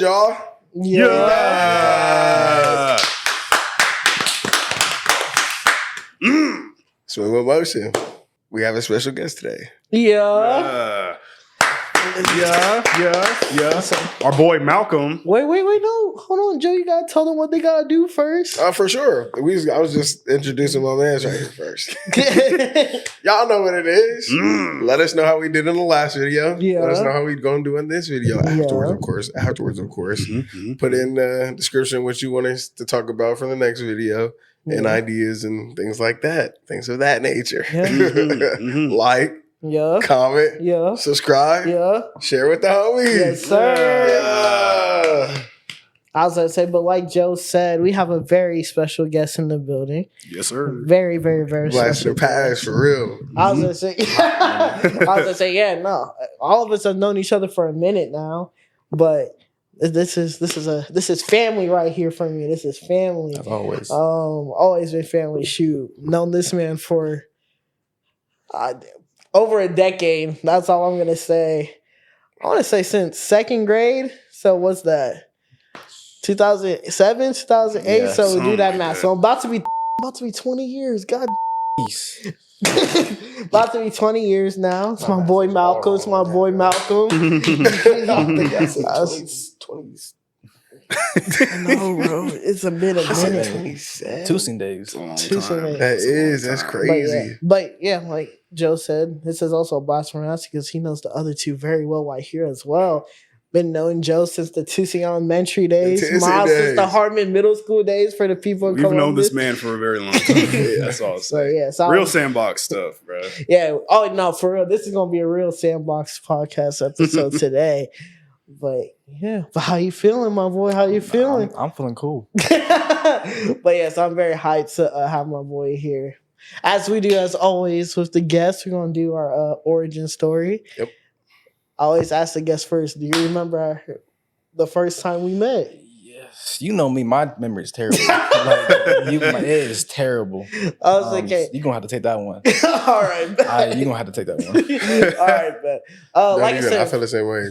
y'all. Yeah. Swim with motion. We have a special guest today. Yeah. Our boy Malcolm. Wait, no. Hold on, Joe. You gotta tell them what they gotta do first. For sure. I was just introducing my man right here first. Y'all know what it is. Let us know how we did in the last video. Yeah. Let us know how we gonna do in this video. Afterwards, of course. Put in the description what you want us to talk about for the next video. And ideas and things like that. Things of that nature. Like. Yeah. Comment. Yeah. Subscribe. Yeah. Share with the homies. Yes, sir. Yeah. I was going to say, but like Joe said, we have a very special guest in the building. Yes, sir. Very, very, very Blast special. the past for real. I was going to say, yeah, no. All of us have known each other for a minute now, but this is family right here for me. This is family. As always. Always been family. Shoot. Known this man for over a decade. That's all I'm gonna say. I want to say since second grade. So what's that? 2007, 2008. Yeah, so we do that like math. that. So I'm about to be 20 years. God, about to be 20 years now. It's my boy Malcolm. It's my boy Malcolm. I think I said 20s. I know, bro. It's a bit of minute. 27. Twosing days. That's crazy. But yeah, like Joe said, this is also a blast from us because he knows the other two very well right here as well. Been knowing Joe since the Tucson elementary days, Miles since the Hartman middle school days for the people in We've Columbus. known this man for a very long time. That's all. So Real Sandbox stuff, bro. Yeah. Oh no, for real. This is gonna be a real Sandbox podcast episode today. But yeah, but how you feeling, my boy? How you feeling? I'm feeling cool. But yes, I'm very hyped to have my boy here. As we do, as always, with the guests, we're gonna do our origin story. Yep. I always ask the guest first. Do you remember the first time we met? Yes. You know me, my memory is terrible. It is terrible. I was like, okay. You're going to have to take that one. All right. You're going to have to take that one. All right, man. Like I said, I feel the same way.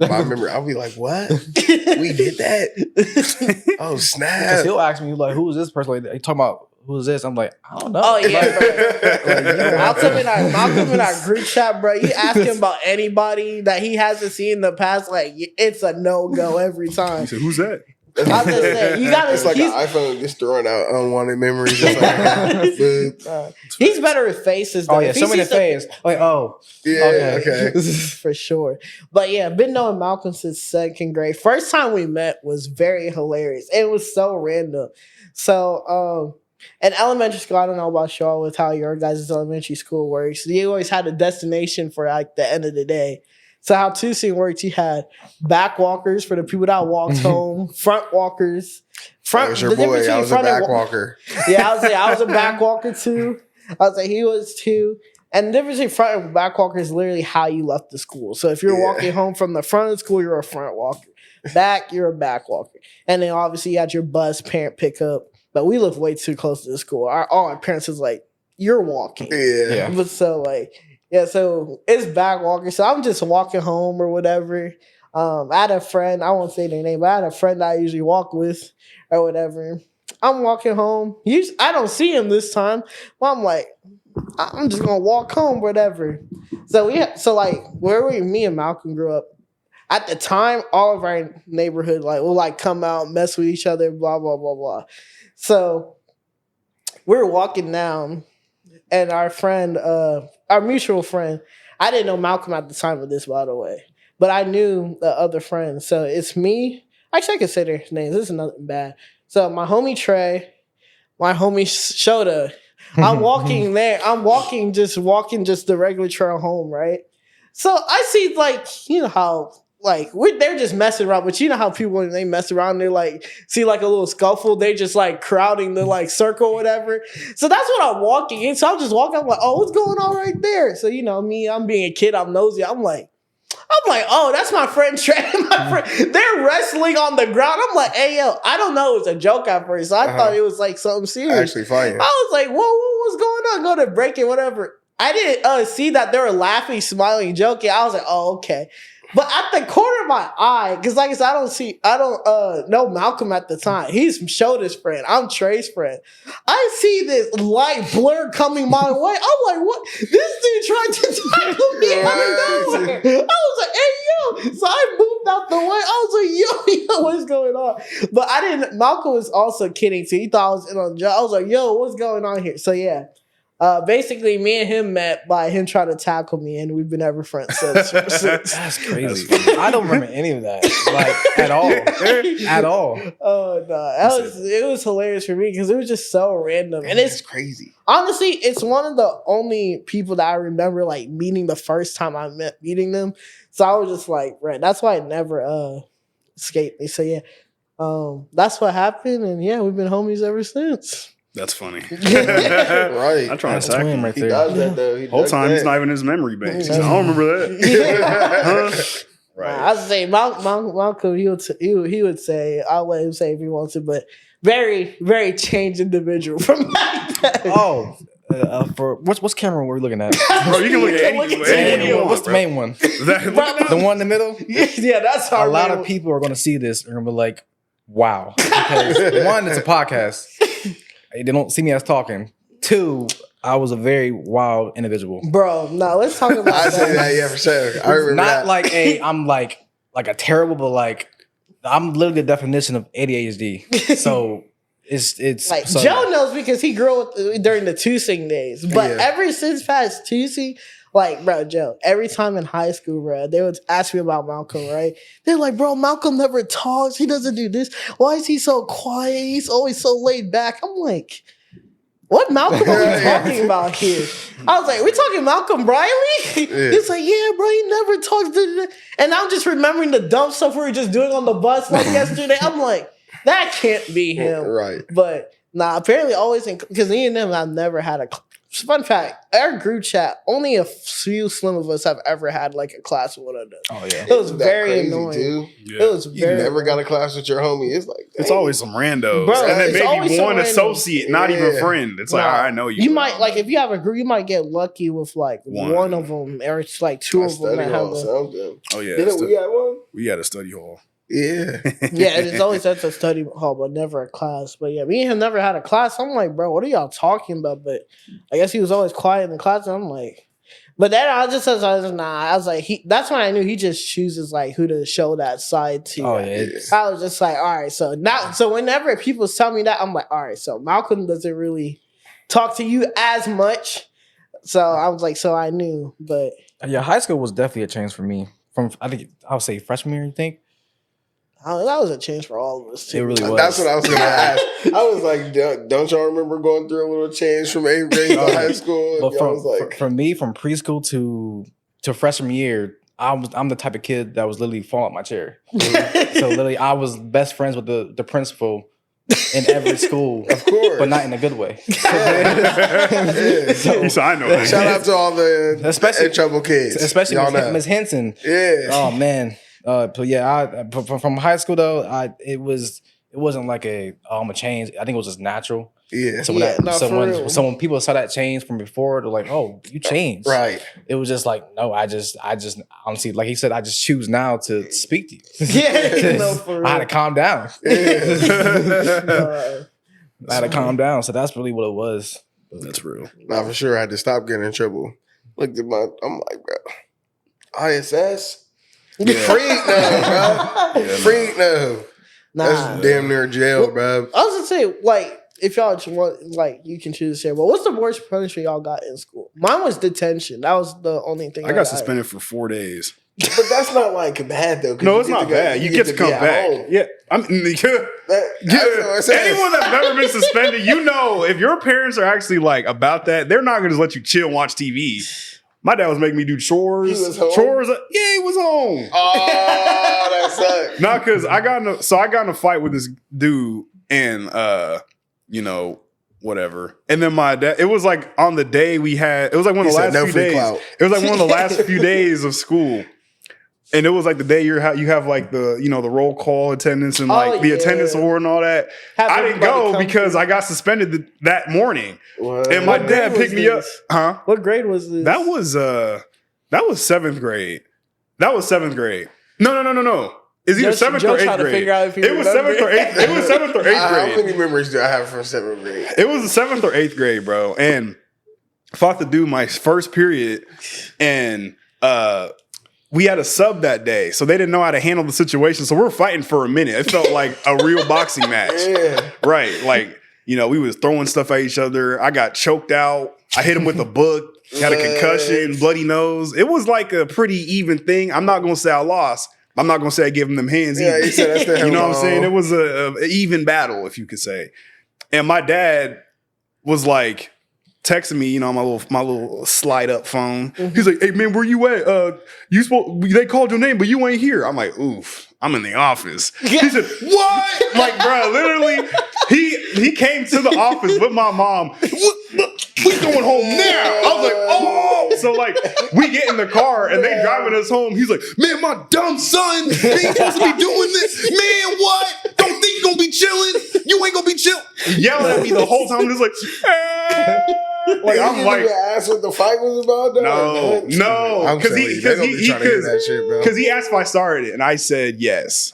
My memory, I'll be like, what? We did that? Oh, snap. Because he'll ask me, like, who is this person? Like, he talking about, who's this? I'm like, I don't know. Oh, yeah, bro. Malcolm in our group chat, bro. You ask him about anybody that he hasn't seen in the past, like, it's a no-go every time. He said, who's that? I was just saying, you gotta. It's like an iPhone just throwing out unwanted memories. He's better with faces. Though. Oh yeah, show me the face. Like, oh, yeah, okay. For sure. But yeah, been knowing Malcolm since second grade. First time we met was very hilarious. It was so random. So, in elementary school, I don't know about y'all with how your guys' elementary school works. You always had a destination for like the end of the day. So how Tucson worked, you had back walkers for the people that walked home, front walkers. That was your boy. I was a back walker. Yeah, I was a back walker too. I was like, he was too. And the difference between front and back walker is literally how you left the school. So if you're walking home from the front of the school, you're a front walker. Back, you're a back walker. And then obviously you had your bus parent pickup. But we lived way too close to the school. All our parents was like, you're walking. Yeah. But so like, yeah, so it's back walking. So I'm just walking home or whatever. I had a friend, I won't say their name, but I had a friend that I usually walk with or whatever. I'm walking home. I don't see him this time. Well, I'm like, I'm just gonna walk home, whatever. So me and Malcolm grew up. At the time, all of our neighborhood will like come out, mess with each other, blah, blah, blah, blah. So we're walking down, and our friend, our mutual friend, I didn't know Malcolm at the time of this, by the way, but I knew the other friend. So it's me. Actually, I can say their names. This is nothing bad. So my homie Trey, my homie Shota. I'm walking there. I'm walking just the regular trail home, right? So I see you know how they're just messing around, but you know how people when they mess around, they see a little scuffle, they just crowding the circle or whatever. So that's what I'm walking in. So I'm just walking, I'm like, oh, what's going on right there? So you know me, I'm being a kid, I'm nosy. I'm like, oh, that's my friend Trey. They're wrestling on the ground. I'm like, hey yo, I don't know, it was a joke at first. So I thought it was something serious. Actually fighting. I was like, whoa, what's going on? Go to break it, whatever. I didn't see that they were laughing, smiling, joking. I was like, oh, okay. But at the corner of my eye, because like I said, I don't know Malcolm at the time. He's Shoda's friend. I'm Trey's friend. I see this light blur coming my way. I'm like, what? This dude tried to tackle me out of nowhere. I was like, hey, yo. So I moved out the way. I was like, yo, what's going on? But I didn't, Malcolm was also kidding too. He thought I was in on the job. I was like, yo, what's going on here? So yeah. Basically, me and him met by him trying to tackle me, and we've been ever friends since. That's crazy. I don't remember any of that, like at all, at all. Oh no, it was hilarious for me because it was just so random, and it's crazy. Honestly, it's one of the only people that I remember like meeting the first time I met meeting them. So I was just like, right. That's why it never escaped me. So yeah, that's what happened, and yeah, we've been homies ever since. That's funny. Right. I'm trying to attack him. Right He there. does that though. Whole time he's not even in his memory banks. He's like, I don't remember that. Huh? Right. I would say Malcolm, he would say, I'll let him say if he wants to, but very, very changed individual from back then. Oh, for what's camera we're looking at? Bro, you can look at any one. What's the main one? The one in the middle? Yeah, that's how A lot of people are going to see this and be like, wow. Because one, it's a podcast. They don't see me as talking. Two, I was a very wild individual. Bro, no, let's talk about I say that, yeah, for sure. I remember Not that. like I'm like a terrible, but like I'm literally the definition of ADHD. So it's like so, Joe knows because he grew up during the Tusing days. But ever since past Tusing, like, bro, Joe, every time in high school, bro, they would ask me about Malcolm, right? They're like, bro, Malcolm never talks. He doesn't do this. Why is he so quiet? He's always so laid back. I'm like, what Malcolm are we talking about here? I was like, we talking Malcolm Briley? He's like, yeah, bro, he never talks. And I'm just remembering the dumb stuff we were just doing on the bus like yesterday. I'm like, that can't be him. Right. But nah, apparently always, because me and them, I've never had a fun fact, our group chat, only a few slim of us have ever had like a class with one of them. Oh yeah. It was very annoying. Too? Yeah. It was You very never got a class with your homie. It's like, It's always some randos. Bro, and then it's always maybe some one randos. associate, not even a friend. It's like, Nah. I know you. You might, like, if you have a group, you might get lucky with like one of them, or it's like two of them that have something. Oh, yeah. Didn't we have one? We had a study hall. Yeah. yeah, it's always at the study hall, but never a class. But yeah, me and him never had a class. I'm like, bro, what are y'all talking about? But I guess he was always quiet in the class. And I'm like, but then I was like, that's when I knew he just chooses like who to show that side to. Oh yeah. I was just like, all right, so now, so whenever people tell me that, I'm like, all right, so Malcolm doesn't really talk to you as much. So I was like, so I knew, but Yeah, high school was definitely a change for me. From I think I would say freshman year, you think? that was a change for all of us too. It really was. That's what I was going to ask. I was like, don't y'all remember going through a little change from 8th grade to high school? But Y'all was like, for me, from preschool to freshman year, I'm the type of kid that was literally falling out my chair. So literally, I was best friends with the principal in every school, of course, but not in a good way. So I know that. Shout out to all the Especially in trouble kids, especially y'all know. Miss Henson. Yeah. Oh man. But yeah, from high school though, it wasn't like I'm a change. I think it was just natural. Yeah. So when people saw that change from before, they're like, "Oh, you changed." Right. It was just like, no, I just honestly, like he said, I just choose now to speak to you. Yeah, no, for real. I had to calm down. Uh, I had to calm down. So that's really what it was. That's real. Nah, for sure, I had to stop getting in trouble. Looked at I'm like, bro, ISS. Yeah. Freak no, bro. Freak no. Nah. That's damn near jail, bro. I was gonna say, like, if y'all just want, like, you can choose to say, well, what's the worst punishment y'all got in school? Mine was detention. That was the only thing I got suspended for 4 days. But that's not like bad though. No, it's not bad. You get to come back. home. Yeah. I mean, anyone that's never been suspended, you know, if your parents are actually like about that, they're not going to just let you chill and watch TV. My dad was making me do chores. He was home? Chores. Yeah, he was home. Oh, that sucks. Not because I got in a fight with this dude and you know, whatever. And then my dad, it was like on the day we had, it was like one of the last few days. Clout. It was like one of the last few days of school. And it was like the day you have like the, you know, the roll call attendance and like the attendance award and all that. I didn't go because I got suspended that morning. What? And my dad picked me up. Huh? What grade was this? That was 7th grade. That was 7th grade. No. It's either 7th or 8th grade. It was 7th or 8th. It was 7th or 8th grade. How many memories do I have from 7th grade? It was the 7th or 8th grade, bro. And fought to do my first period, and we had a sub that day, so they didn't know how to handle the situation. So we're fighting for a minute. It felt like a real boxing match, right? Like, you know, we was throwing stuff at each other. I got choked out. I hit him with a book. Got a concussion, bloody nose. It was like a pretty even thing. I'm not gonna say I lost. I'm not gonna say I gave him them hands either. You said that's the you know what I'm saying? It was a even battle, if you could say. And my dad was like texting me, you know, my little slide up phone. He's like, "Hey man, where you at? They called your name, but you ain't here." I'm like, "Oof, I'm in the office." He said, "What?" Like, bro, literally, he came to the office with my mom. We going home now. I was like, oh. So like, we get in the car and they driving us home. He's like, "Man, my dumb son ain't supposed to be doing this. Man, what? Don't think you're gonna be chilling. You ain't gonna be chill." Yelling at me the whole time. Just like, like I'm like, ask what the fight was about. Though? No, because he asked if I started it, and I said yes.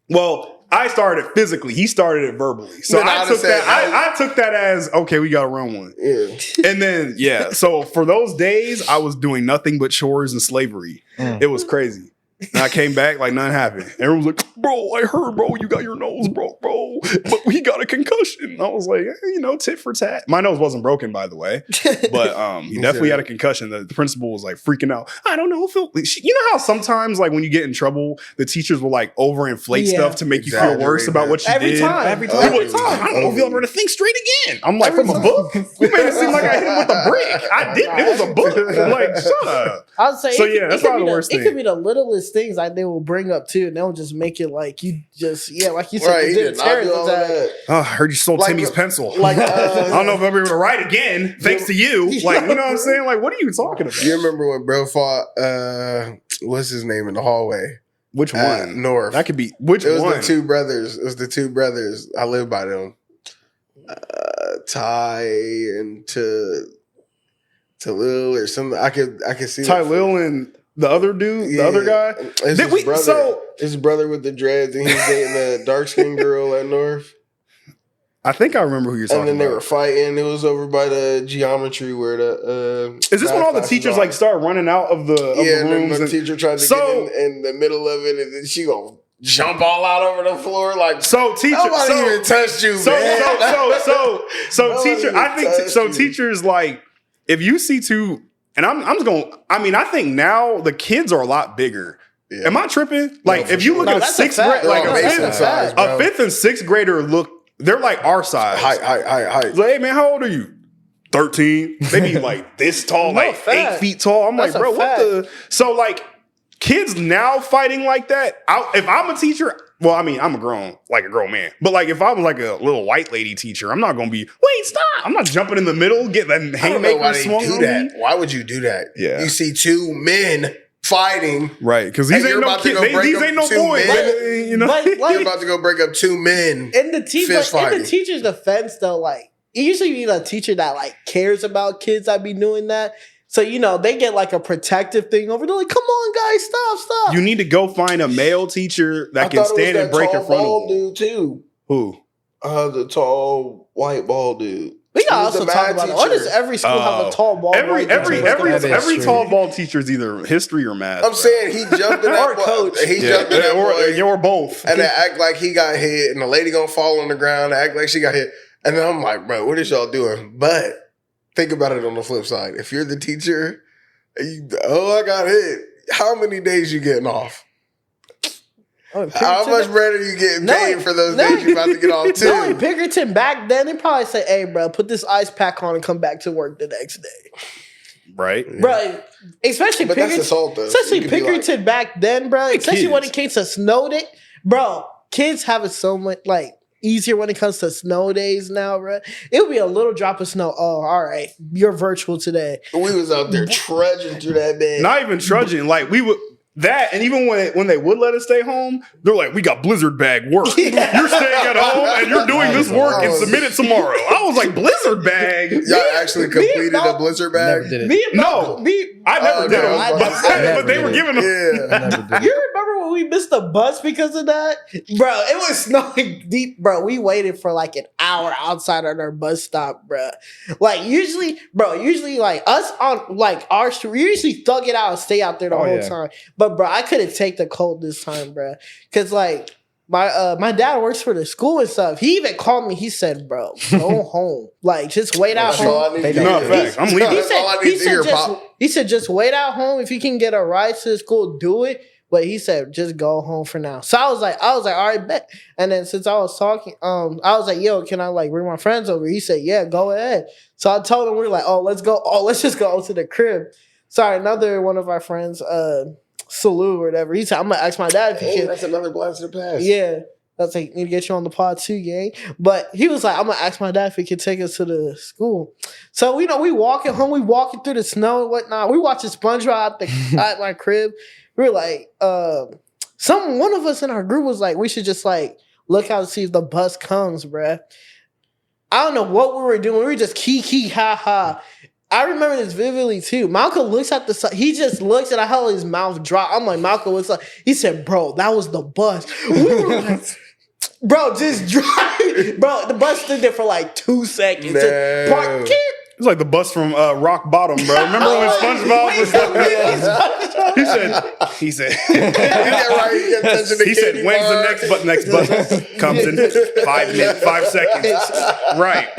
Well, I started it physically. He started it verbally. So I took that as, okay, we got to run one. Yeah. And then, so for those days, I was doing nothing but chores and slavery. It was crazy. And I came back like nothing happened. Everyone was like, "Bro, I heard, bro, you got your nose broke, bro. But he got a concussion." And I was like, you know, tit for tat. My nose wasn't broken, by the way. But he definitely had a concussion. The principal was like freaking out. I don't know if you know how sometimes like when you get in trouble, the teachers will like overinflate stuff to make you feel worse about what you did. Every time. Every time. I don't know if you'll ever think straight again. I'm like, from a book? You made it seem like I hit him with a brick. I didn't. It was a book. I'm like, shut up. I was saying, so yeah, that's probably the worst thing. It could be the littlest things like they will bring up too, and they'll just make it like you just like you said, right, you did a terrorist attack. Oh, I heard you stole Timmy's pencil. Like, I don't know if I'll be able to write again, thanks to you. Like, you know what I'm saying? Like, what are you talking about? You remember when bro fought? What's his name in the hallway? Which one? North. That could be which one? It was the two brothers. It was the two brothers. I live by them. Ty and to Lil or something. I could see Ty Lil and the other dude, the other guy. His brother with the dreads, and he's dating the dark skinned girl at North. I think I remember who you're talking about. And then they were fighting. It was over by the geometry where the is this when all the teachers like start running out of the rooms? And the teacher tried to get in the middle of it, and then she gonna jump all out over the floor like nobody even touched you, man. So teacher, I think so. Teachers like if you see two, and I'm just going. I mean, I think now the kids are a lot bigger. Yeah. Am I tripping? Like if you look at a sixth grade, like a fifth and sixth grader look. They're like our size. Height. Like, hey man, how old are you? 13. They be like this tall, like 8 feet tall. I'm like, bro, what the? So like, kids now fighting like that. If I'm a teacher, well, I mean, I'm a grown man. But like, if I was like a little white lady teacher, I'm not gonna be. Wait, stop! I'm not jumping in the middle, get the haymaker swung on me. Why would you do that? Yeah, you see two men fighting, right? Because these ain't no kids. These ain't no boys. You know, you're about to go break up two men. In the teacher's defense, though, like you usually need a teacher that like cares about kids that be doing that. So you know they get like a protective thing over. They're like, "Come on, guys, stop!" You need to go find a male teacher that can stand and break in front of them. Dude, too. Who? The tall white bald dude. We gotta also talk about it. Why does every school have a tall ball? Every tall ball teacher is either history or math. I'm saying he jumped in that or coach. He jumped in that boy, or both. And they act like he got hit, and the lady gonna fall on the ground. They act like she got hit, and then I'm like, bro, what is y'all doing? But think about it on the flip side. If you're the teacher, I got hit. How many days you getting off? How much bread are you getting paid for those days you're about to get off too? No, Pickerton back then, they probably say, "Hey, bro, put this ice pack on and come back to work the next day." Right, bro. Especially but Pickerton, that's assault, though. especially Pickerton back then, bro. Especially when it came to snow day, bro. Kids have it so much like easier when it comes to snow days now, bro. It would be a little drop of snow. Oh, all right, you're virtual today. We was out there trudging through that day. Not even trudging, like we would. That, and even when they would let us stay home, they're like, we got blizzard bag work. You're staying at home and you're doing this work and submit it tomorrow. I was like, blizzard bag? Y'all actually completed a blizzard bag? Never did it. I never did it. But they were giving them. Yeah. You remember when we missed the bus because of that? Bro, it was snowing deep, bro. We waited for like an hour outside of our bus stop, bro. Like usually like us on like our street, we usually thug it out and stay out there the whole time. But bro, I couldn't take the cold this time, bro. Cause like my dad works for the school and stuff. He even called me. He said, "Bro, go home. Like just wait out home." I'm leaving. He said, "Just wait out home. If you can get a ride to the school, do it." But he said, just go home for now. So I was like, all right, bet. And then since I was talking, I was like, yo, can I like bring my friends over? He said, yeah, go ahead. So I told him, we were like, let's just go to the crib. Sorry, another one of our friends, Salute or whatever. He said, I'm gonna ask my dad if he can. That's another blast to the past. Yeah. That's like, need to get you on the pod too, gang. But he was like, I'm gonna ask my dad if he could take us to the school. So we walking home, we walking through the snow and whatnot. We watching SpongeBob at my crib. We were like, one of us in our group was like, we should just like look out to see if the bus comes, bruh. I don't know what we were doing. We were just kiki ha ha. I remember this vividly too. Malcolm looks at the side. He just looks and I held his mouth drop. I'm like, Malcolm, what's up? He said, bro, that was the bus. We were like, bro, just drive. Bro, the bus stood there for like 2 seconds. No. Just park it. It's like the bus from Rock Bottom, bro. Remember when SpongeBob was like, he said, when's the next bus comes in 5 seconds. Right.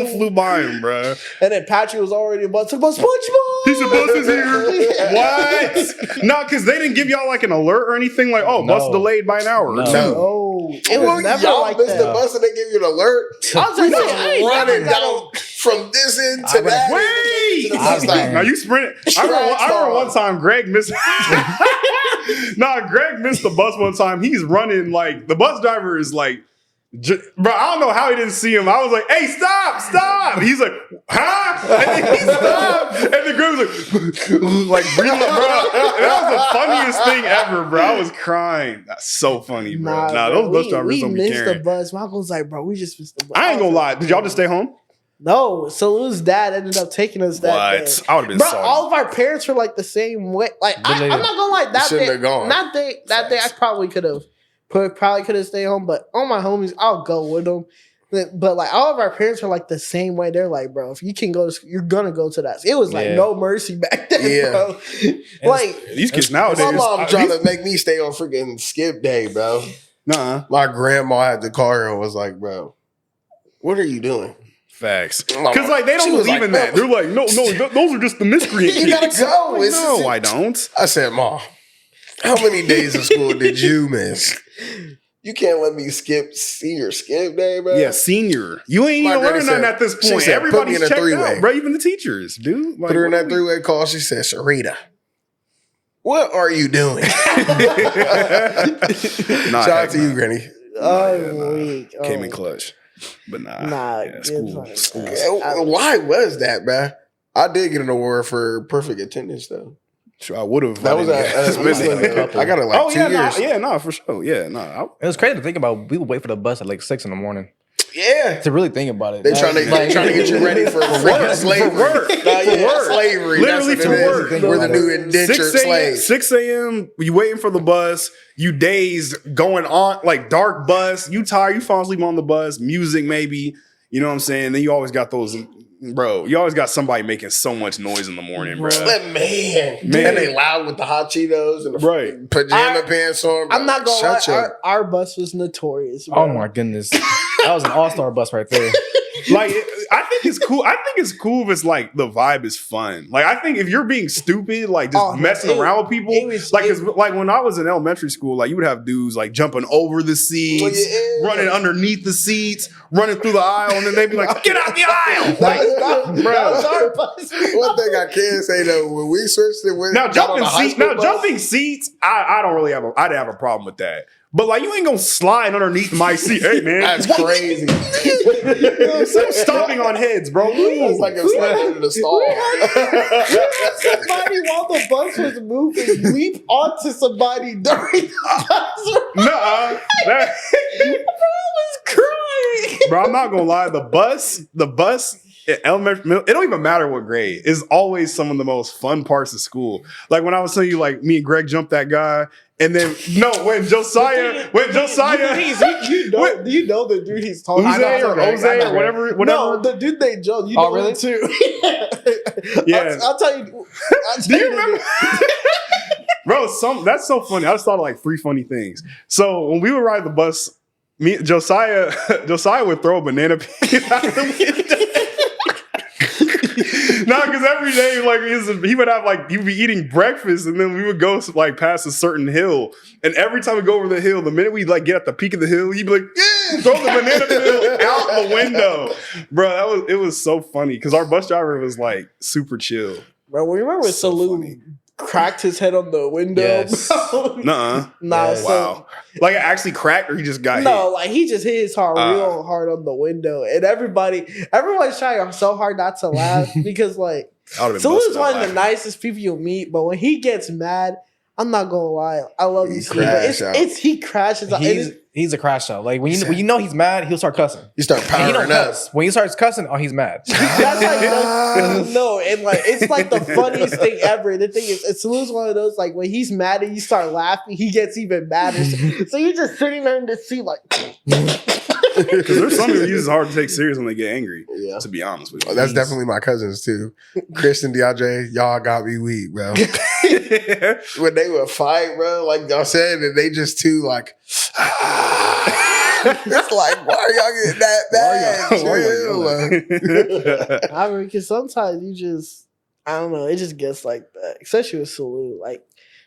Flew by him, bro. And then Patrick was already about to SpongeBob. He said, bus is here. What? No, because they didn't give y'all like an alert or anything like, bus delayed by an hour. No. It was never y'all like missed that. the bus and they give you an alert. I was like, running down from this end to that. Wait! Now you sprinted. I remember one time Greg missed. Greg missed the bus one time. He's running like the bus driver is like, bro. I don't know how he didn't see him. I was like, "Hey, stop!" He's like, "Huh?" And then he stopped, and the Greg was like breathing, bro. That was the funniest thing ever, bro. I was crying. That's so funny, bro. Those bus drivers don't be caring. We missed the bus. Michael was like, "Bro, we just missed the bus." I ain't gonna lie. Did y'all just stay home? No, Salu's dad ended up taking us that day. I would have been sorry. All of our parents were like the same way. Like I'm not gonna lie, that day I probably could have stayed home. But all my homies, I'll go with them. But like all of our parents are like the same way. They're like, bro, if you can go to school, you're gonna go to that. It was like no mercy back then, bro. Like these kids nowadays. My mom trying to make me stay on freaking skip day, bro. My grandma had to call her and was like, bro, what are you doing? Facts. Because like they don't believe in that. They're like, no, those are just the miscreant kids. You gotta go. Like, no, I don't. I said, Mom, how many days of school did you miss? You can't let me skip senior skip day, bro. Yeah, senior. You ain't even learning nothing at this point. Said, everybody's checked out, bro. Even the teachers, dude. Like, put her in that three-way call. She said, Sharita, what are you doing? Shout out to you, Granny. Came in clutch. But school. Why was that, bro? I did get an award for perfect attendance, though. Sure, I would have. That was I got it like 2 years. For sure. Yeah, It was crazy to think about. We would wait for the bus at like 6 a.m. Yeah. To really think about it. They trying to get you ready for slavery. For work. Slavery. Literally for work. We're the new indentured slaves. 6 a.m. You waiting for the bus. You dazed, going on like dark bus. You tired. You fall asleep on the bus. Music maybe. You know what I'm saying? Then you always got those. Bro, you always got somebody making so much noise in the morning, bro. Man. And they loud with the hot Cheetos and the pajama pants on. I'm not gonna lie, our bus was notorious, bro. Oh my goodness. That was an all-star bus right there. Like, I think it's cool. I think it's cool if it's like the vibe is fun. Like, I think if you're being stupid, like just messing around with people, like when I was in elementary school, like you would have dudes like jumping over the seats, running underneath the seats, running through the aisle, and then they'd be like, "Get out the aisle!" Like, bro. One thing I can say though, when we switched it, jumping seats, I don't really have I'd have a problem with that. But like, you ain't gonna slide underneath my seat. Hey man, That's crazy. Stop stomping on heads, bro. That's like a slap into the stall. Somebody while the bus was moving leap onto somebody during the bus. Nuh-uh. That- was crying. Bro, I'm not gonna lie. The bus, elementary, it don't even matter what grade. It's always some of the most fun parts of school. Like when I was telling you, like me and Greg jumped that guy, and then when Josiah, you know the dude he's talking Jose about. or whatever. No, the dude they jumped. You Oh, know really? him too. Yeah. I'll tell you. Do you remember? Bro, that's so funny. I just thought of like 3 funny things. So when we would ride the bus, Josiah would throw a banana peel out the window. No, because every day, like he would have like he would be eating breakfast, and then we would go like past a certain hill, and every time we go over the hill, the minute we like get at the peak of the hill, he'd be like, "Yeah, throw the banana peel out the window, bro." It was so funny because our bus driver was like super chill. Bro, remember when Salou cracked his head on the window? Yes. Bro? Nuh-uh. Nah, Yes. so, Wow. Like it actually cracked, or he just got no, hit. like he just hit his heart real hard on the window, and everyone's trying so hard not to laugh because like Salu's one of the nicest people you'll meet, but when he gets mad, I'm not gonna lie, I love you, Steve. He crashes out. He's a crash out. Like when you know he's mad, he'll start cussing. You start And he powering don't up. cuss. When he starts cussing, oh, he's mad. That's like no, and like it's like the funniest thing ever. The thing is, Salu's one of those like when he's mad and you start laughing, he gets even madder. So you're just sitting there in the seat like. Because there's some of these hard to take serious when they get angry. Yeah. To be honest with you, That's definitely my cousins too. Chris and DeAndre, y'all got me weak, bro. When they would fight, bro, like y'all said, and they just too like, it's like, why are y'all getting that bad? I mean, because sometimes you just, I don't know, it just gets like that. Especially with Salou. Like,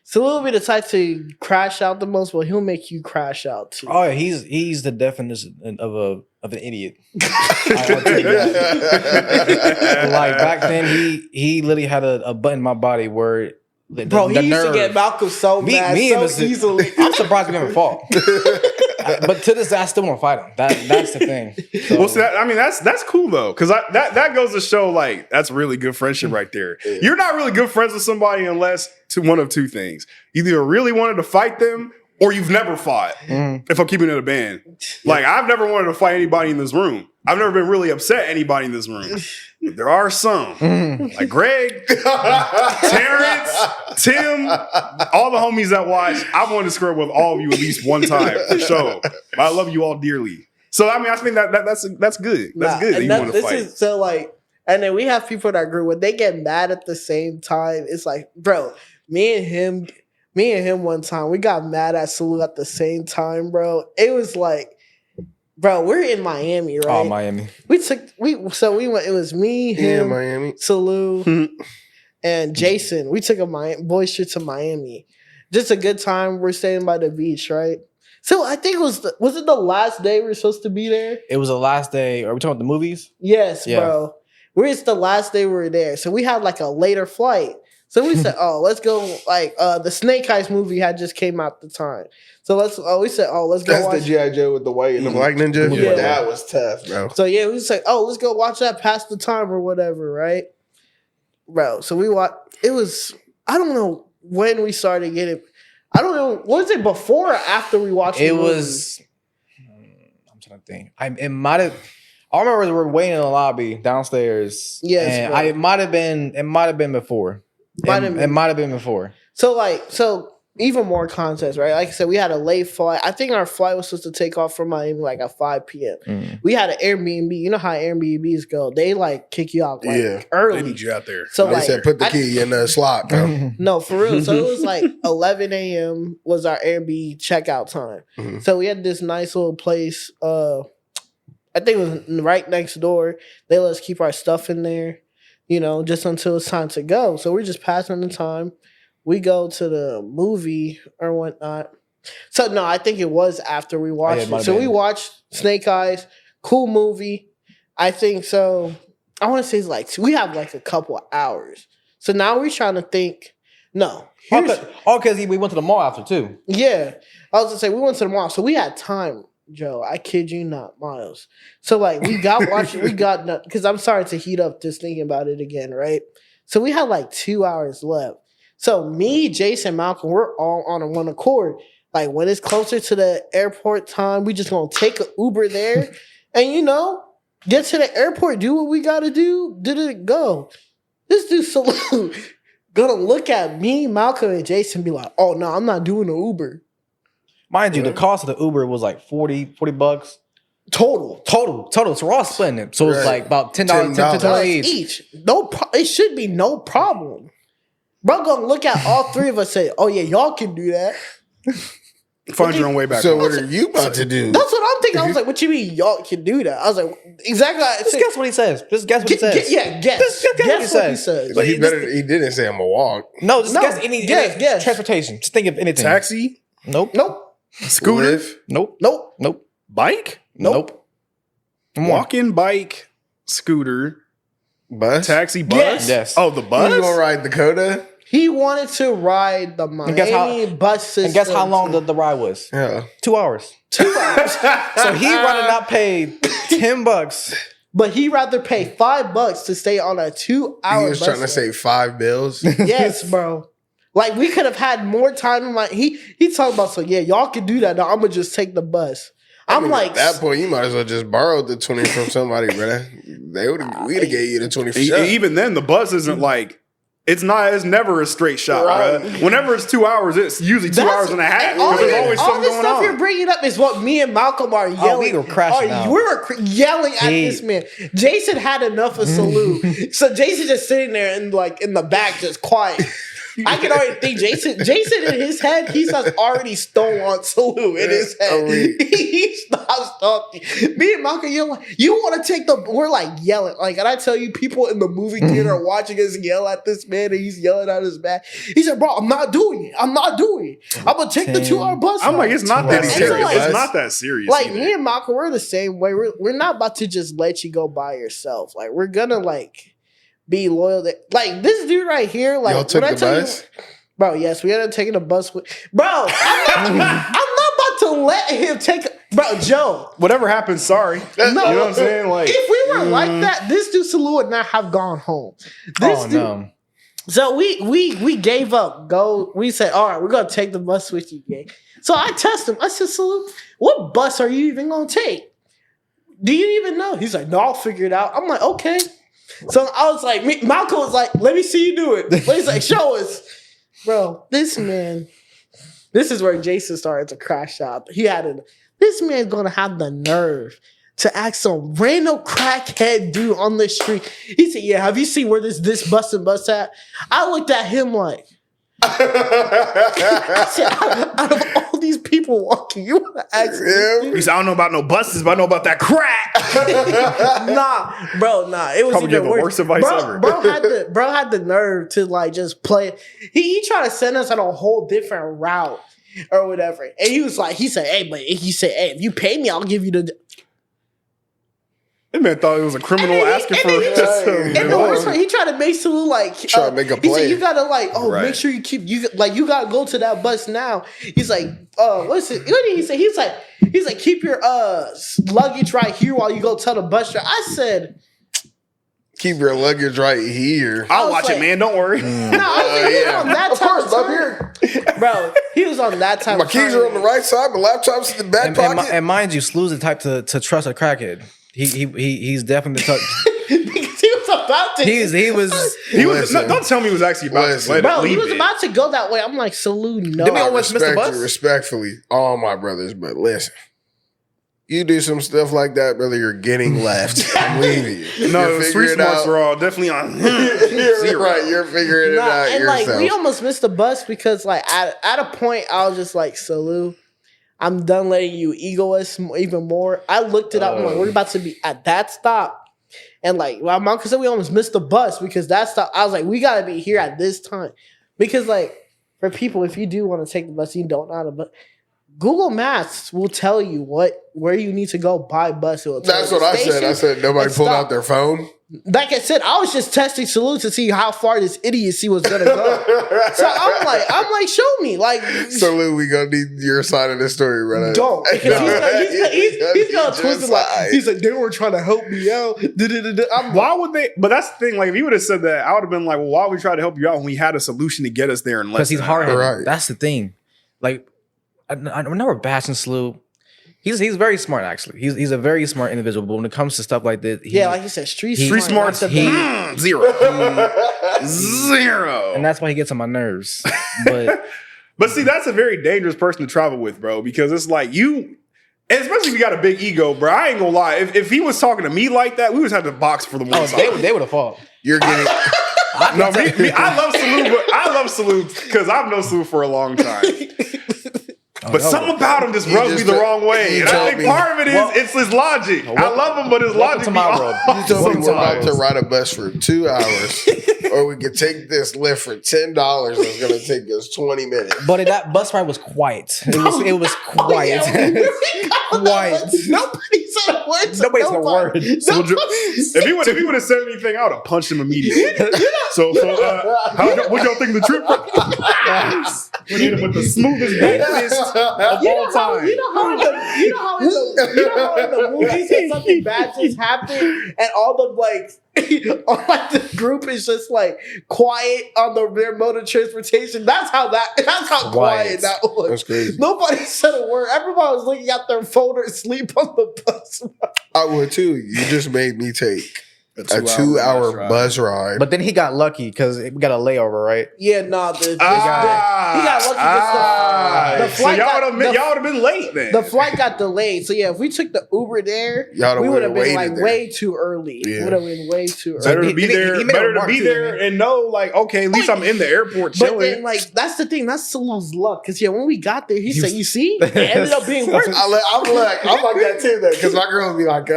Salou will be the type to crash out the most, but he'll make you crash out too. Oh yeah, he's the definition of an idiot. I'll tell you that. Like back then, he literally had a button in my body where Bro, he used to get Malcolm so mad so easily. I'm surprised we never fought. But to this day, I still want to fight him. That's the thing. So, Well, see, that's cool though, because that goes to show like that's really good friendship right there. Yeah. You're not really good friends with somebody unless one of 2 things: either you really wanted to fight them, or you've never fought. If I'm keeping it a band, like I've never wanted to fight anybody in this room. I've never been really upset at anybody in this room. But there are some, like Greg, Terrence, Tim, all the homies that watch. I wanted to square with all of you at least one time for sure. But I love you all dearly. So I mean, I think that's good. That's good that you want to fight. So like, and then we have people that agree when they get mad at the same time. It's like, bro, me and him one time we got mad at Salou at the same time, bro. It was like. Bro, we're in Miami, right? Oh, Miami. We went. It was me, him, Miami, Salou, and Jason. We took a boys trip to Miami. Just a good time. We're staying by the beach, right? So I think was it the last day we were supposed to be there? It was the last day. Are we talking about the movies? Yes, Yeah. bro. It's the last day we were there. So we had like a later flight. So we said, oh, let's go. Like the Snake Eyes movie had just came out at the time. So let's go. That's watch. the G.I. Joe with the white and the black ninja. Yeah. That was tough, bro. So yeah, we said, oh, let's go watch that past the time or whatever, right? Bro, so we watched. It was, I don't know when we started getting. I don't know. Was it before or after we watched It the movie? was. I'm trying to think. It might have. I remember we were waiting in the lobby downstairs. Yes, and bro. it might have been before. It might have been before. So even more context, right? Like I said, we had a late flight. I think our flight was supposed to take off from Miami like at 5 p.m. We had an Airbnb. You know how Airbnbs go? They like kick you out like early. They need you out there. So They like, said put the key in the slot, bro. no, for real. So it was like 11 a.m. was our Airbnb checkout time. Mhm. So we had this nice little place. I think it was right next door. They let us keep our stuff in there, just until it's time to go. So we're just passing the time. We go to the movie or whatnot. So no, I think it was after we watched it. So we watched Snake Eyes. Cool movie. I think so. I want to say it's like we have like a couple of hours. So now we're trying to think. No. Because we went to the mall after too. Yeah. I was gonna say we went to the mall. So we had time, Joe. I kid you not, Miles. So like we got watching, because I'm sorry to heat up just thinking about it again, right? So we had like 2 hours left. So me, Jason, Malcolm, we're all on one accord. Like when it's closer to the airport time, we just gonna take an Uber there and get to the airport, do what we gotta do, did it go. This dude Salute gonna look at me, Malcolm, and Jason and be like, oh no, I'm not doing the Uber. Mind you, the cost of the Uber was like $40 Total. So we're all splitting it. So it's like about $10, $15 each. It should be no problem. Bro gonna look at all three of us and say, oh yeah, y'all can do that. Find your own way back. So what are you about to do? That's what I'm thinking. I was like, what you mean y'all can do that? I was like, exactly. Just guess what he says. Just guess what he says. Guess what he says. But he didn't say I'm gonna walk. No, guess any transportation. Just think of anything. Taxi? Nope. Scooter? Live? Nope. Bike? Nope. Walking, bike, scooter, Bus? taxi, bus? Yes. Oh, the bus? You gonna ride Dakota? He wanted to ride the Miami bus system. And guess how long the ride was? Yeah. 2 hours. 2 hours. So he rather not pay $10. But he rather pay $5 to stay on a 2 hour. He was trying to save $5. Yes, bro. Like we could have had more time in he talking about, so yeah, y'all can do that. Now I'm gonna just take the bus. I'm like, at that point, you might as well just borrow the 20 from somebody, brother. We'd have gave you the 20 for sure. Even then, the bus isn't like, it's never a straight shot, right? Whenever it's 2 hours, it's usually 2 hours and a half. There's always something going on. All this stuff you're bringing up is what me and Malcolm are yelling. We were crashing out. We were yelling at this man. Jason had enough of Salute. So Jason just sitting there and like in the back, just quiet. I can already think Jason in his head, he's already stole on Salute in his head. He stops talking. Me and Malcolm, you want to take we're like yelling. Like, and I tell you, people in the movie theater are watching us yell at this man and he's yelling at his back. He said, bro, I'm not doing it. I'm going to take the 2 hour bus. I'm like, it's not that serious. Like, it's not that serious. Like, either. me and Malcolm, we're the same way. We're not about to just let you go by yourself. Like, we're going to, be loyal to, like, this dude right here. Like, y'all took the bus? Bro, yes, we ended up taking the bus with, bro, I'm not about to let him take, bro, Joe. Whatever happens, sorry. No, you know what I'm saying? Like, if we were like that, this dude Salute would not have gone home. No. So we gave up. We said, all right, we're gonna take the bus with you, gang. So I test him. I said, Salute, what bus are you even gonna take? Do you even know? He's like, no, I'll figure it out. I'm like, okay. So I was like, Malcolm was like, let me see you do it. He's like, show us. Bro, this man, this is where Jason started to crash out. This man's gonna have the nerve to ask some random crackhead dude on the street. He said, yeah, have you seen where this bus and bus at? I looked at him like, I said, out of all these people walking, you want to ask him? He said, I don't know about no buses, but I know about that crack. Nah. It was probably even the worst advice ever. Bro had the nerve to like just play. He tried to send us on a whole different route or whatever. And he said, if you pay me, I'll give you the. That man thought it was a criminal asking for. And the worst part, he tried to make Salute like try to make a play. He said, you gotta make sure you keep you gotta go to that bus now. He's like, what's it? What did he say? He's like, keep your luggage right here while you go tell the bus driver. I said, keep your luggage right here. I'll watch it, man. Don't worry. No, he was on that time. Of course, here. Bro, he was on that time. My keys are on the right side, my laptop's in the back pocket. And mind you, Slew's the type to trust a crackhead. He's definitely the type. Because he was about to. He was. Don't tell me he was actually about to. Bro, he was about to go that way. I'm like, Salute, no. Did we almost miss the bus? Respectfully, all my brothers, but listen. You do some stuff like that, brother, you're getting left. I'm leaving you. No, the street smarts are all definitely on. You're right. You're figuring it out and yourself. Like, we almost missed the bus because, like, at a point, I was just like, Salute, I'm done letting you ego us even more. I looked it up. I'm like, we're about to be at that stop. And, like, my mom said we almost missed the bus because that stop. I was like, we got to be here at this time. Because, like, for people, if you do want to take the bus, you don't know how to. Google Maps will tell you where you need to go by bus. That's what I said. I said nobody pulled out their phone. Like I said, I was just testing Salute to see how far this idiocy was gonna go. So I'm like, show me. Like, Salute, we gonna need your side of the story, right? Don't, because he's gonna twist it like he's like, they were trying to help me out. Why would they? But that's the thing. Like, if he would have said that, I would have been like, well, why would we try to help you out when we had a solution to get us there? Because he's hard-headed. Right. That's the thing. Like, I'm never bashing Salute. He's very smart, actually. He's a very smart individual. But when it comes to stuff like this, like you said, street smart. Zero. Zero. And that's why he gets on my nerves. But see, that's a very dangerous person to travel with, bro. Because it's like and especially if you got a big ego, bro. I ain't gonna lie. If he was talking to me like that, we would have to box for the one side. They would have fought. You're getting. No, I love Salute, but I love Salute because I've known Salute for a long time. But something about him just rubs me the wrong way. And I think part of it is it's his logic. I love him, but his logic You told me we're about to ride a bus for 2 hours, or we could take this lift for $10. It's going to take us 20 minutes. But that bus ride was quiet. It was quiet. Quiet. Nobody said a word. Nobody said a word. If he would have said anything, I would have punched him immediately. So what y'all think of the trip? We hit him with the smoothest back fist of all time. You know how in the movies when something bad just happened and all the the group is just like quiet on their mode of transportation. That's how quiet that was. That's crazy. Nobody said a word. Everybody was looking at their phone or asleep on the bus. I would too. You just made me take a 2-hour bus ride. But then he got lucky because we got a layover, right? Yeah, he got lucky. The flight y'all would have been late then. The flight got delayed. So yeah, if we took the Uber there, we would have been like way too early. Yeah. Would have been way too early. Better to be there. Better to be there and know, like, okay, at least I'm in the airport chilling. But then, like, that's the thing. That's Salu's luck. Because when we got there, he said, "You see, it ended up being worse." I'm like that too, though, because my girl would be like,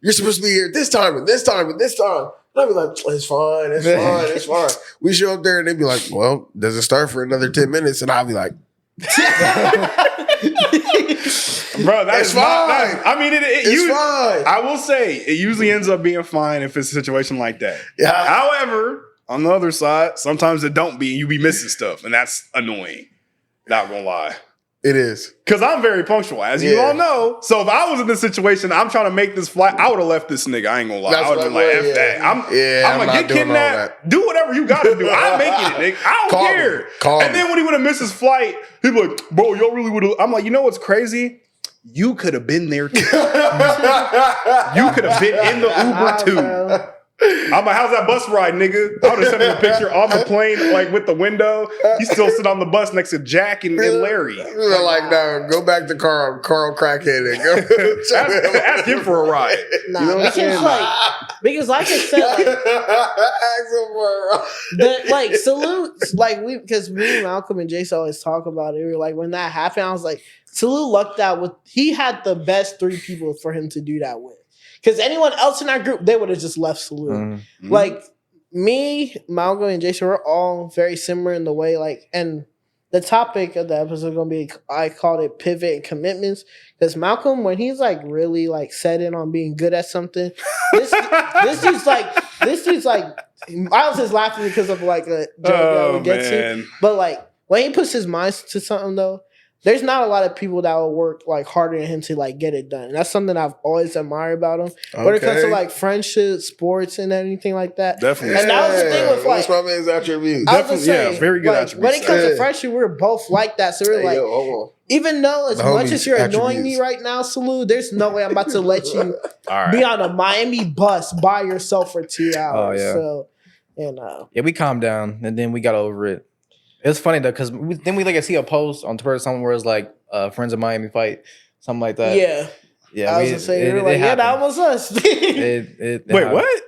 "You're supposed to be here this time and this time and this time." And I'd be like, "It's fine, it's fine, it's fine." We show up there and they'd be like, "Well, does it start for another 10 minutes?" And I'd be like, bro, that's fine. It's fine. I will say it usually ends up being fine if it's a situation like that. Yeah. However, on the other side, sometimes it don't be, and you be missing stuff, and that's annoying. Not gonna lie. It is. Because I'm very punctual, as you all know. So if I was in this situation, I'm trying to make this flight, I would have left this nigga. I ain't gonna lie. I would have been like, F that. I'm gonna get kidnapped. Do whatever you gotta do. I'm making it, nigga. I don't care. And then when he would have missed his flight, he'd be like, bro, y'all really would have. I'm like, you know what's crazy? You could have been there too. You could have been in the Uber too. I'm like, how's that bus ride, nigga? I would have sent him a picture on the plane, like with the window. He still sit on the bus next to Jack and Larry. We're like, no, go back to Carl Crackhead and go ask him for a ride. Nah, you know what I'm saying? Because like I said, Salute, because me and Malcolm and Jason always talk about it. We were like, when that happened, I was like, Salute lucked out he had the best 3 people for him to do that with. Because anyone else in our group, they would have just left Salute. Mm-hmm. Like, me, Malcolm, and Jason, we're all very similar in the way, and the topic of the episode is going to be, I called it pivot and commitments. Because Malcolm, when he's, really, set in on being good at something, this dude's I was just laughing because of, a joke that we get to. But, when he puts his mind to something, though, there's not a lot of people that will work harder than him to get it done. And that's something I've always admired about him. Okay. When it comes to friendship, sports, and anything like that. Definitely. And that was the thing with what's my man's attributes? Definitely, very good attributes. When it comes to friendship, we're both like that. So we're even though as much as you're annoying me right now, Salute, there's no way I'm about to let you be on a Miami bus by yourself for 2 hours. Oh, yeah. So, we calmed down and then we got over it. It's funny though, because then we see a post on Twitter somewhere where it's friends of Miami fight, something like that. Yeah. I was gonna say, that was us. Wait, what?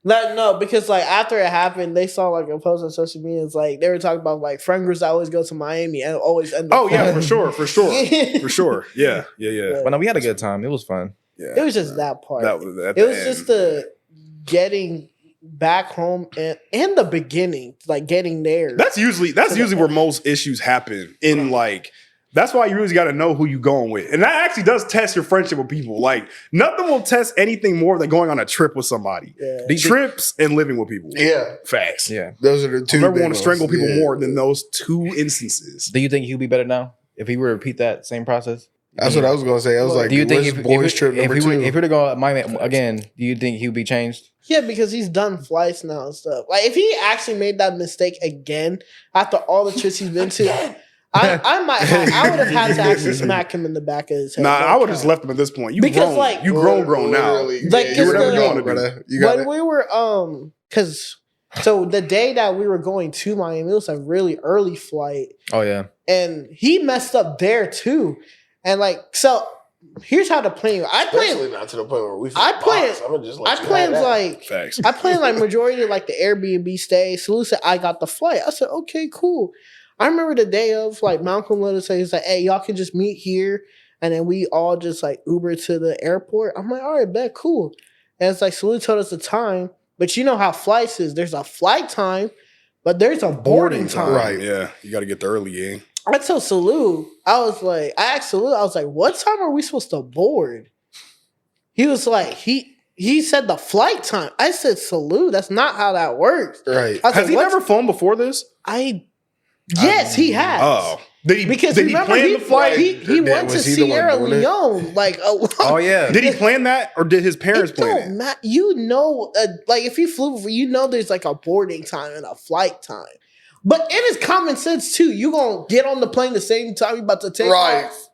No, because after it happened, they saw a post on social media. It's they were talking about friend groups that always go to Miami and always end up. Oh yeah, for sure. Yeah. But no, we had a good time. It was fun. Yeah, it was just that part. That was just the getting back home and in the beginning, getting there. That's usually where most issues happen in That's why you really got to know who you going with. And that actually does test your friendship with people. Like, nothing will test anything more than going on a trip with somebody. Yeah. Trips and living with people. Yeah. Facts. Yeah. Those are the two. I never want to strangle people more than those two instances. Do you think he'll be better now if he were to repeat that same process? That's what I was going to say. I was like, do you think if he were to go to Miami again, do you think he would be changed? Yeah, because he's done flights now and stuff. Like, if he actually made that mistake again after all the trips he's been to, I would have had to actually smack him in the back of his head. Nah, I would have just left him at this point. You grown now. Like, do whatever you want to do. When we were so the day that we were going to Miami, it was a really early flight. Oh yeah, and he messed up there too. And like, so here's how the plane. Especially not to the point where I planned like majority of like the Airbnb stay. Salute said I got the flight. I said okay, cool. I remember the day of, like, Malcolm let us say, he's like, hey, y'all can just meet here. And then we all just, like, Uber to the airport. I'm like, all right, bet, cool. And it's like, Salute told us the time. But you know how flights is. There's a flight time, but there's a boarding time. Right, yeah. You got to get there early, I told Salute, I asked Salute, I was like, what time are we supposed to board? He was like, he said the flight time. I said, Salute, that's not how that works. Right. Has he never flown before this? Yes, he has. Oh, did he plan the flight? He went to Sierra Leone. Like, oh yeah. Did he plan that, or did his parents plan it? You know, like if he flew, you know, there's like a boarding time and a flight time. But it is common sense too. You gonna get on the plane the same time you about to take off.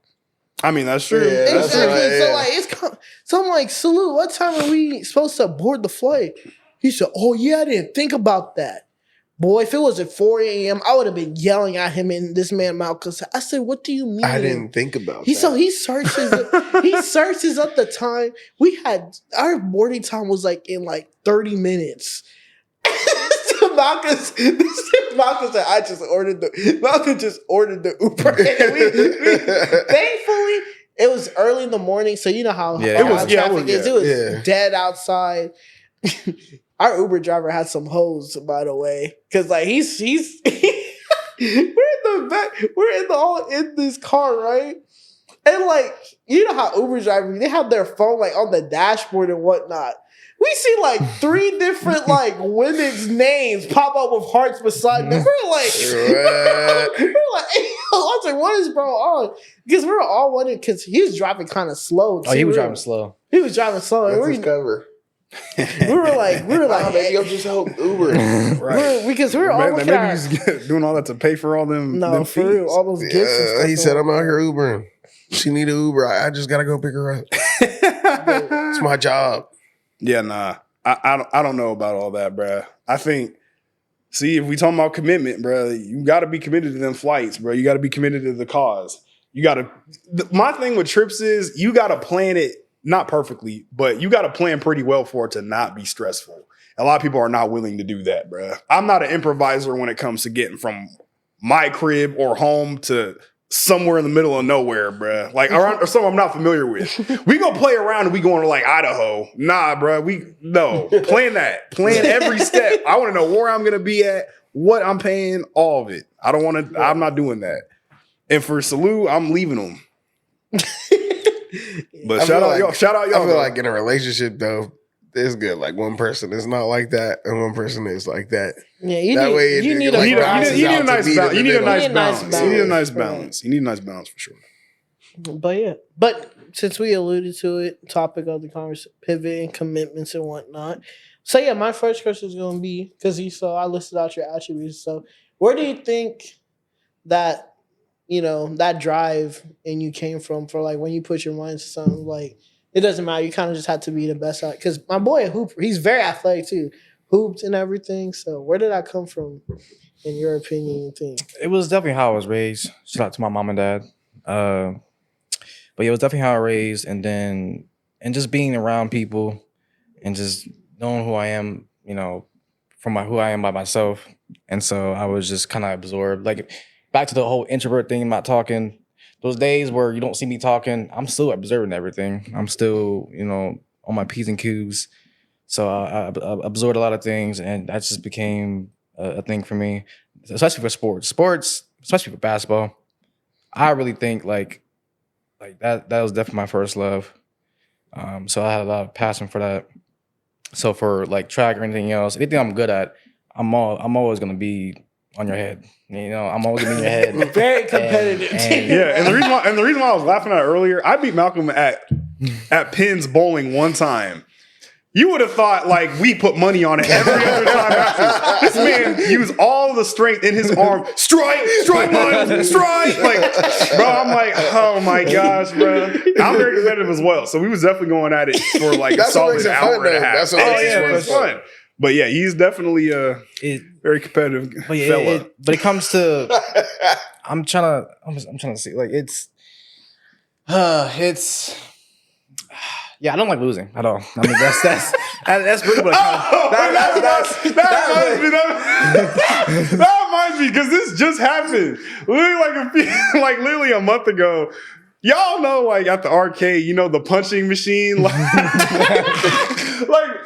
I mean, that's true. Yeah, that's right, so I'm like, Salute, what time are we supposed to board the flight? He said, oh yeah, I didn't think about that. Boy, if it was at 4 a.m., I would have been yelling at him in this man's mouth because I said, what do you mean? I didn't think about that. So he searches up the time. Our boarding time was like in like 30 minutes. Malcolm said, Malcolm just ordered the Uber. Thankfully, it was early in the morning, so you know how traffic is. It was dead outside. Our Uber driver had some hoes, by the way, because like he's we're in the back, we're in this car, right? And like, you know how Uber drivers, they have their phone like on the dashboard and whatnot. We see like 3 different like women's names pop up with hearts beside them. We're like, I was like, what is bro on? Because we were all wondering because he was driving kind of slow. Oh, he was driving slow. He was driving slow. That's his cover. We were like, maybe I'm just hope Uber. Right. Because we were all looking at he's doing all that to pay for all them. No, them for real, all those gifts. And stuff. He said, I'm out here Ubering. She need an Uber. I just gotta go pick her up. It's my job. Yeah, nah. I don't know about all that, bruh. I think, see, if we talking about commitment, bruh, you got to be committed to them flights, bro. You got to be committed to the cause. You got to. My thing with trips is you got to plan it. Not perfectly, but you got to plan pretty well for it to not be stressful. A lot of people are not willing to do that, bro. I'm not an improviser when it comes to getting from my crib or home to somewhere in the middle of nowhere, bro. Like around or somewhere I'm not familiar with. We gonna play around and we going to like Idaho. Nah, bro. Plan that. Plan every step. I want to know where I'm gonna be at, what I'm paying, all of it. I don't want to. I'm not doing that. And for Salute, I'm leaving them. But shout out y'all. I feel like in a relationship though, it's good. Like one person is not like that, and one person is like that. Yeah, you need a nice balance. You need a nice balance. You need a nice balance for sure. But since we alluded to it, topic of the conversation, pivot and commitments and whatnot. So yeah, my first question is going to be because I listed out your attributes. So where do you think that? That drive and you came from for like when you put your mind to something, like it doesn't matter. You kind of just have to be the best at it. Because my boy Hooper, he's very athletic too, hooped and everything. So where did that come from, in your opinion? You think it was definitely how I was raised. Shout out to my mom and dad. But yeah, it was definitely how I was raised, and just being around people and just knowing who I am, from who I am by myself. And so I was just kind of absorbed, like. Back to the whole introvert thing about talking. Those days where you don't see me talking, I'm still observing everything. I'm still, on my P's and Q's. So I absorbed a lot of things, and that just became a thing for me, especially for sports. Especially for basketball. I really think like that was definitely my first love. So I had a lot of passion for that. So for like track or anything else, anything I'm good at, I'm always gonna be on your head. You know, I'm always gonna be in your head. Very competitive. And the reason why I was laughing at it earlier, I beat Malcolm at pins bowling one time. You would have thought like we put money on it every other time after. This man used all the strength in his arm. Strike, Miles, strike. Like, bro, I'm like, oh my gosh, bro. I'm very competitive as well. So we was definitely going at it for like a solid hour and a half. That's what it was fun. But yeah, he's definitely a very competitive fella. But it comes to I'm trying to see like it's yeah, I don't like losing at all. I mean, that's really what it comes. That reminds me because this just happened. Literally a month ago. Y'all know, like at the arcade, you know, the punching machine, like,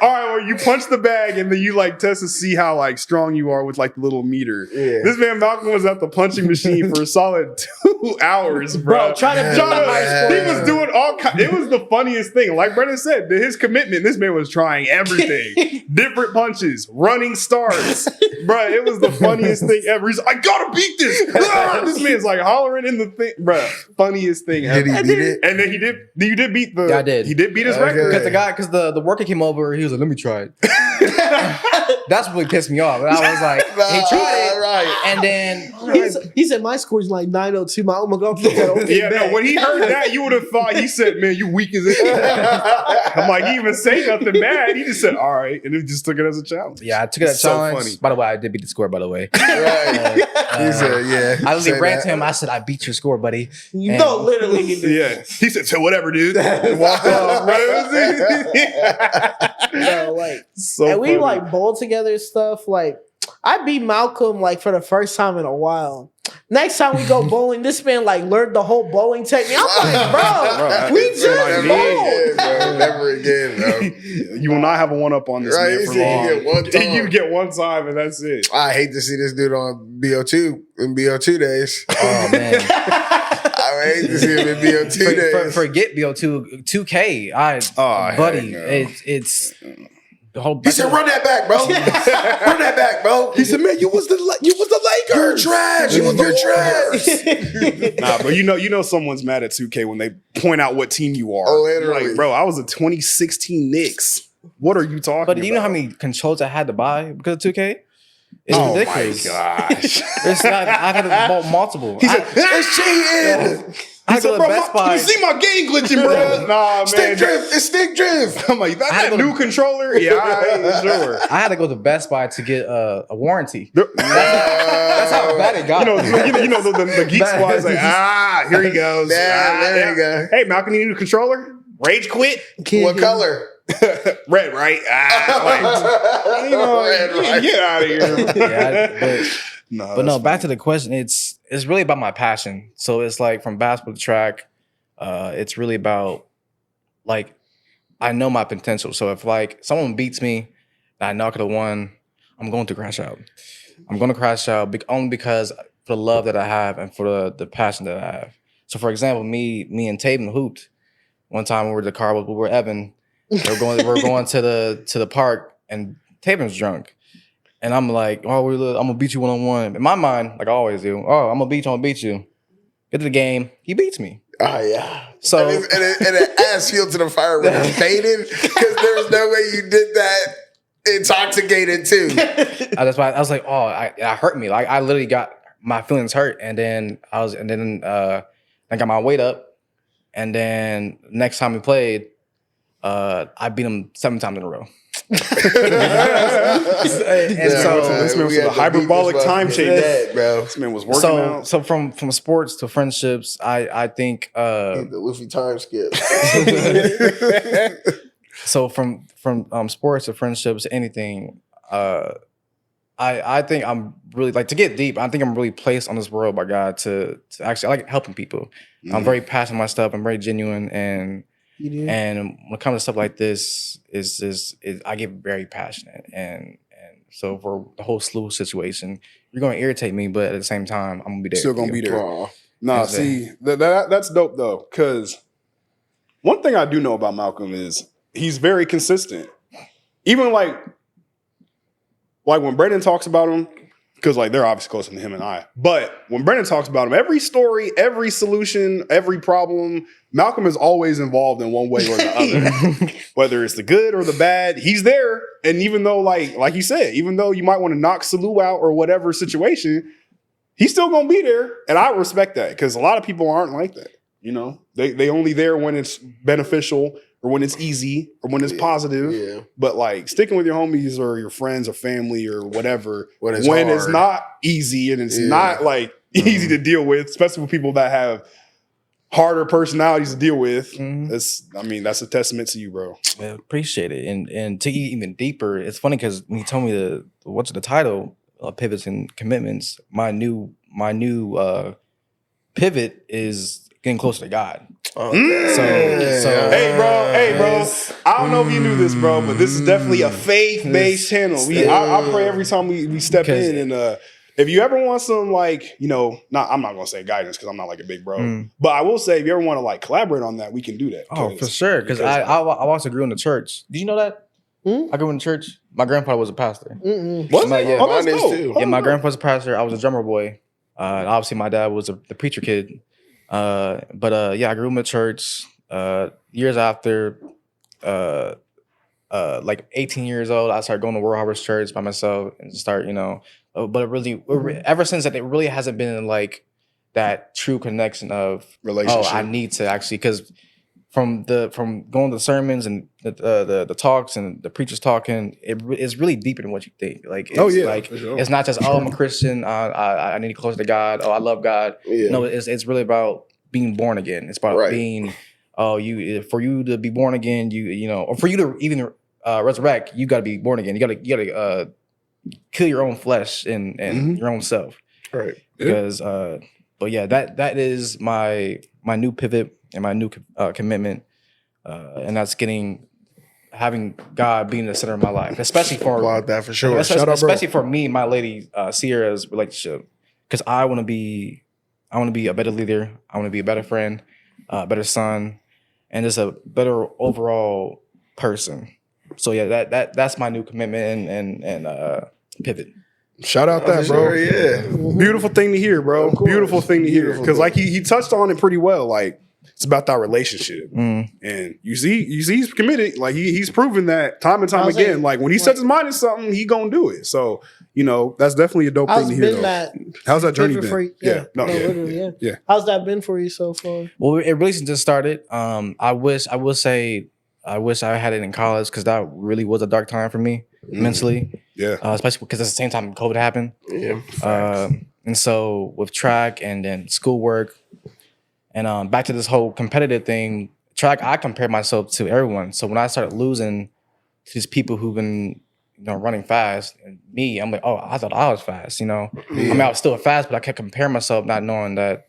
all right, well, you punch the bag and then you like test to see how like strong you are with like the little meter. Yeah. This man Malcolm was at the punching machine for a solid 2 hours, bro. He was doing all kinds. It was the funniest thing. Like Brennan said, his commitment. This man was trying everything, different punches, running starts, bro. It was the funniest thing ever. He's like, I gotta beat this. This man's like hollering in the thing, bro. Funniest thing. Did he beat it? And then you did beat the. Yeah, I did. He did beat his record because the worker came over. He was like, "Let me try it." That's what pissed me off. And I was like, he tried it, right? And then he said, "My score's like 902." My oh my god, no. When he heard that, you would have thought he said, "Man, you weak as it." I'm like, he even say nothing bad. He just said, "All right," and he just took it as a challenge. Yeah, I took it as a challenge. Funny. By the way, I did beat the score. By the way, right? He said, "Yeah." I literally ran to him. I said, "I beat your score, buddy." No, literally. Yeah. He said, "So whatever, dude." And we like bowled together and stuff. Like I beat Malcolm like for the first time in a while. Next time we go bowling, this man like learned the whole bowling technique. I'm like, bro, we just bowled. Never again, bro. You will not have a one up on this man for long. You get one time and that's it. I hate to see this dude on BO2 in BO2 days. Oh man. I hate to see him in BO2 days. Forget BO2, 2K. Buddy, it's the whole. He said, "Run that back, bro. Run that back, bro." He said, "Man, you was the Lakers. You're trash. You're trash." Nah, but you know someone's mad at 2K when they point out what team you are. Oh, literally. Like, bro, I was a 2016 Knicks. What are you talking about? But do you know how many controls I had to buy because of 2K? It's ridiculous. My gosh. It's not. I've had to buy multiple. He said, "It's cheating." He said, "Bro, you see my game glitching, bro." Nah, man. Stick drift. It's stick drift. I'm like, that's that new controller? Yeah, I ain't sure. I had to go to Best Buy to get a warranty. That's how bad it got. You know the geek squad's like, here he goes. There you go. Hey, Malcolm, you need a controller? Rage quit? What color? Red, right? Red, right? Get out of here. Yeah, but no, back to the question. It's really about my passion. So it's like from basketball to track, it's really about like I know my potential. So if like someone beats me and I know I could have won, I'm going to crash out. I'm going to crash out only because for the love that I have and for the passion that I have. So for example, me and Tatum hooped one time. We were in the car with Evan. We're going to the park and Tatum's drunk. And I'm like, I'm gonna beat you 1-on-1. In my mind, like I always do, I'm gonna beat you. Get to the game, he beats me. Oh yeah. So and an ass feel to the fire when you faded because there's no way you did that intoxicated too. That's why I was like, it hurt me. Like I literally got my feelings hurt, and then I got my weight up, and then next time we played, I beat him 7 times in a row. And so this man was a hyperbolic time changer, bro. This man was working out. So from sports to friendships, I think the Luffy time skip. So from sports to friendships, anything, I think I'm really like to get deep. I think I'm really placed on this world by God to actually I like helping people. I'm very passionate about my stuff. I'm very genuine and. And when it comes to stuff like this, I get very passionate, and so for the whole slew situation, you're going to irritate me, but at the same time, I'm gonna be there. Still gonna be there. Nah, see, that's dope though. Because one thing I do know about Malcolm is he's very consistent. Even like when Brendan talks about him, because like they're obviously closer to him and I. But when Brendan talks about him, every story, every solution, every problem, Malcolm is always involved in one way or the other. Whether it's the good or the bad, he's there. And even though, like you said, even though you might want to knock Salou out or whatever situation, he's still gonna be there. And I respect that because a lot of people aren't like that. You know, they only there when it's beneficial or when it's easy or when it's positive. Yeah. But like sticking with your homies or your friends or family or whatever when it's not easy and it's not like easy to deal with, especially with people that have harder personalities to deal with. That's a testament to you, bro. I appreciate it. And to get even deeper, it's funny because when you told me what's the title, Pivots and Commitments, my new pivot is getting closer to God. So hey bro, I don't know if you knew this, bro, but this is definitely a faith-based channel. I pray every time we step in, and if you ever want some like, I'm not gonna say guidance because I'm not like a big bro, but I will say if you ever want to like collaborate on that, we can do that. Oh, for sure. Because I also grew in the church. Did you know that? I grew in the church. My grandpa was a pastor. Was he? Yeah, that's cool. Yeah, my grandpa was a pastor. I was a drummer boy. Obviously, my dad was the preacher kid. I grew up in the church. Years after, like 18 years old, I started going to World Harvest Church by myself and start, but it really, ever since that, it really hasn't been like that true connection of relationship. I need to actually, because from going to the sermons and the talks and the preachers talking, it's really deeper than what you think. Like, it's not just, I'm a Christian. I need to closer to God. I love God. Yeah. No, it's really about being born again. It's about being, for you to be born again, or for you to even resurrect, you got to be born again. You got to kill your own flesh and your own self. Right. Because, that is my new pivot and my new commitment, and that's having God being the center of my life, especially for that for sure. Especially for me, and my lady Sierra's relationship, because I want to be a better leader. I want to be a better friend, a better son, and just a better overall person. So yeah, that's my new commitment and pivot. Shout out that, bro. Sure, yeah. Beautiful thing to hear, bro. Beautiful thing to hear. Because like he touched on it pretty well. Like it's about that relationship. And you see he's committed. Like he's proven that time and time again. Like when he sets his mind to something, he gonna do it. So, that's definitely a dope thing to hear. How's that journey been? Yeah. How's that been for you so far? Well, it really just started. I wish I had it in college because that really was a dark time for me mentally. Yeah. Especially because at the same time COVID happened. Yeah. And so with track and then schoolwork and back to this whole competitive thing, track, I compared myself to everyone. So when I started losing to these people who've been, running fast, and me, I'm like, oh, I thought I was fast, I mean, I was still fast, but I kept comparing myself, not knowing that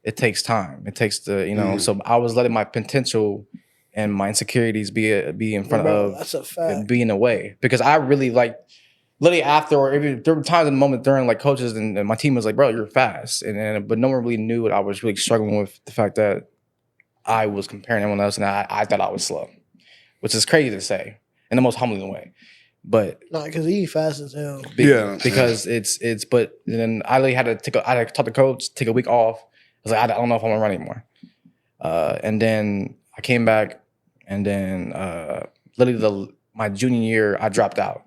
it takes time. It takes so I was letting my potential and my insecurities be in front of that's a fact. Be in the way, because I really literally after, or even there were times in the moment during like coaches and my team was like, bro, you're fast. But no one really knew what I was really struggling with, the fact that I was comparing everyone else and I thought I was slow, which is crazy to say in the most humbling way. But no, because he's fast as hell. Because but then I really had to talk to coach, take a week off. I was like, I don't know if I want to run anymore. And then I came back, and then literally my junior year, I dropped out.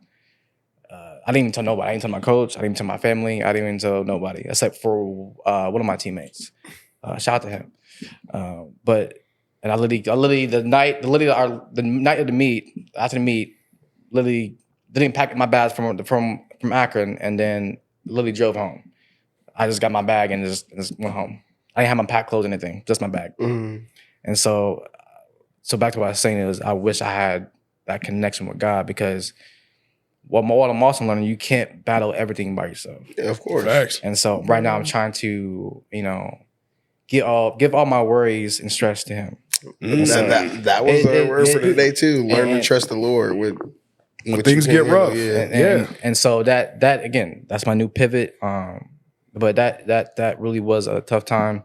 I didn't even tell nobody. I didn't tell my coach. I didn't tell my family. I didn't even tell nobody except for one of my teammates. Shout out to him. And I literally the night of the meet, after the meet, literally didn't pack my bags from Akron, and then literally drove home. I just got my bag and just went home. I didn't have my packed clothes or anything, just my bag. And so back to what I was saying is, I wish I had that connection with God, because what I'm also learning, you can't battle everything by yourself. Yeah, of course. Facts. And so right now I'm trying to, give all my worries and stress to Him. That was our word for today too. Learn to trust the Lord when things get rough. And so that again, that's my new pivot. But that really was a tough time.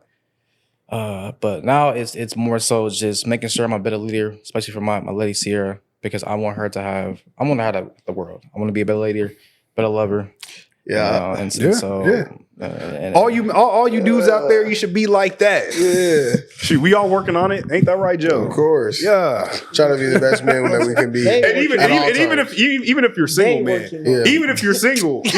But now it's more so just making sure I'm a better leader, especially for my lady Sierra, because I want her to have the world. I want to be a better leader, better lover. Yeah, and all you dudes out there, you should be like that. Yeah, shoot, we all working on it, ain't that right, Joe? Of course. Yeah, trying to be the best man that we can be. And even if you're single, man, even if you're single, like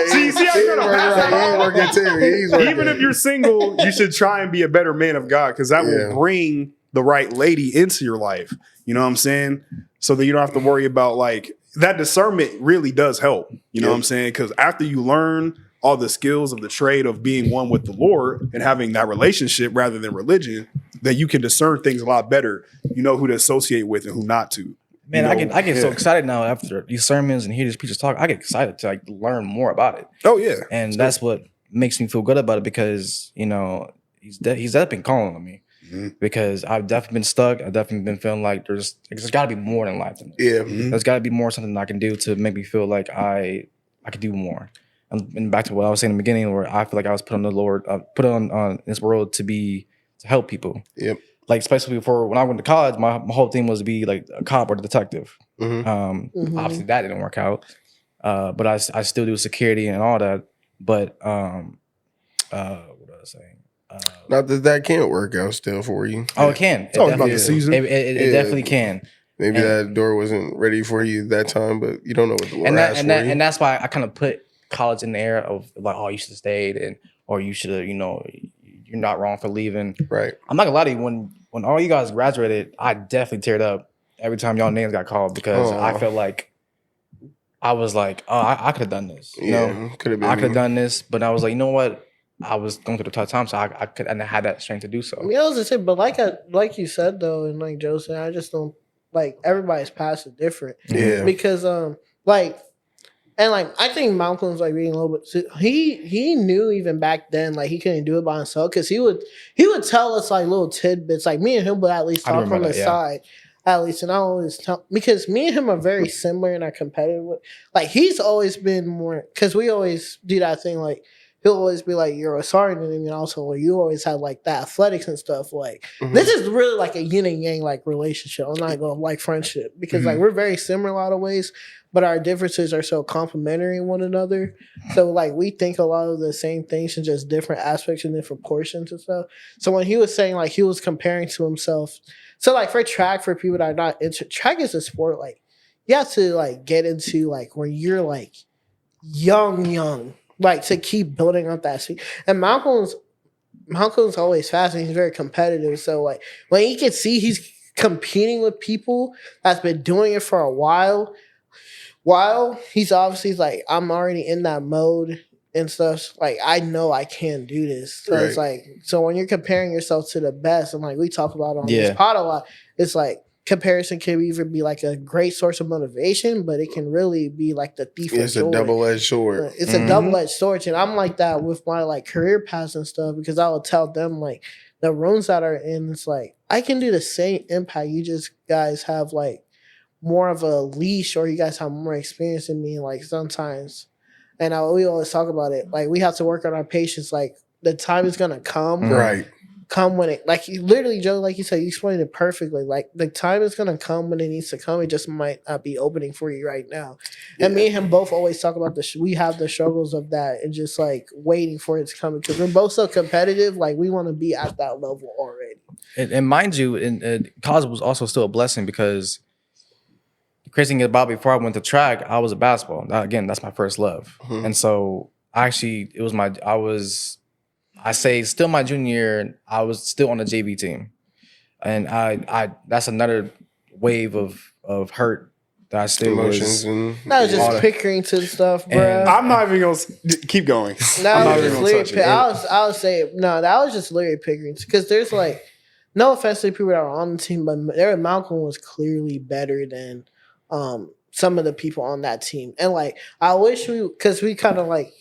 see how you're gonna pass that. Even if you're single, you should try and be a better man of God, because that will bring the right lady into your life. You know what I'm saying? So that you don't have to worry about like. That discernment really does help. You know what I'm saying? Because after you learn all the skills of the trade of being one with the Lord and having that relationship rather than religion, that you can discern things a lot better. You know who to associate with and who not to. Man, I get so excited now after these sermons and hear these preachers talk. I get excited to like learn more about it. Oh yeah, and that's what makes me feel good about it, because you know he's definitely calling on me. Mm-hmm. Because I've definitely been stuck. I've definitely been feeling like there's got to be more than life than this. Yeah, there's got to be more, something I can do to make me feel like I could do more. And back to what I was saying in the beginning, where I feel like I was put on the Lord, put on this world to help people. Yep. Like especially before when I went to college, my whole thing was to be like a cop or a detective. Mm-hmm. Obviously that didn't work out, but I still do security and all that. But what was I saying? Not that can't work out still for you. Oh, it can. It's always about the season. It definitely can. Maybe that door wasn't ready for you that time, but you don't know what the Lord has for you. And that's why I kind of put college in the air of like, oh, you should have stayed, or you should have, you're not wrong for leaving. Right. I'm not gonna lie to you. When all you guys graduated, I definitely teared up every time y'all names got called, because I felt like I was like, oh, I could have done this. I could have done this, but I was like, you know what? I was going through the tough time, so I could, and I had that strength to do so. I mean, I was gonna say, but like you said though, and like Joe said, I just don't like everybody's path is different. Yeah. Because I think Malcolm's like being a little bit. He knew even back then like he couldn't do it by himself, because he would tell us like little tidbits, like me and him would at least talk on the side. At least, and I always tell, because me and him are very similar and are competitive. Like he's always been more, because we always do that thing like. He'll always be like, you're a sergeant, and also like, you always have like the athletics and stuff. Like this is really like a yin and yang like relationship. I'm not going like friendship, because like we're very similar in a lot of ways, but our differences are so complementary in one another. So like we think a lot of the same things in just different aspects and different portions and stuff. So when he was saying like he was comparing to himself, so like for track, for people that are not into track, is a sport like you have to like get into like where you're like young. Like to keep building up that speed. And Malcolm's always fast and he's very competitive. So like when he can see he's competing with people that's been doing it for a while he's obviously like, I'm already in that mode and stuff. Like I know I can do this. So it's like, so when you're comparing yourself to the best, and like we talk about on this pod a lot, it's like comparison can even be like a great source of motivation, but it can really be like the thief of joy. It's a double-edged sword. It's a double-edged sword. And I'm like that with my like career paths and stuff, because I will tell them like the rooms that are in, it's like I can do the same impact. You just guys have like more of a leash, or you guys have more experience than me. Like sometimes, and we always talk about it. Like we have to work on our patience. Like the time is gonna come. Right. Come when it, like literally, Joe, like you said, you explained it perfectly. Like the time is gonna come when it needs to come. It just might not be opening for you right now. And me and him both always talk about we have the struggles of that, and just like waiting for it to come, because we're both so competitive. Like we want to be at that level already. And mind you, college was also still a blessing, because the crazy thing about before I went to track, I was a basketball. Now, again, that's my first love, and so actually, I say still my junior year, I was still on the JV team. And I that's another wave of hurt that I still emotions that was just pickering to the stuff, bro. I'm not even gonna keep going. That was just literally I would say no, that was just literally pickering, because there's like no offense to people that are on the team, but Malcolm was clearly better than some of the people on that team. And like I wish because we kind of like,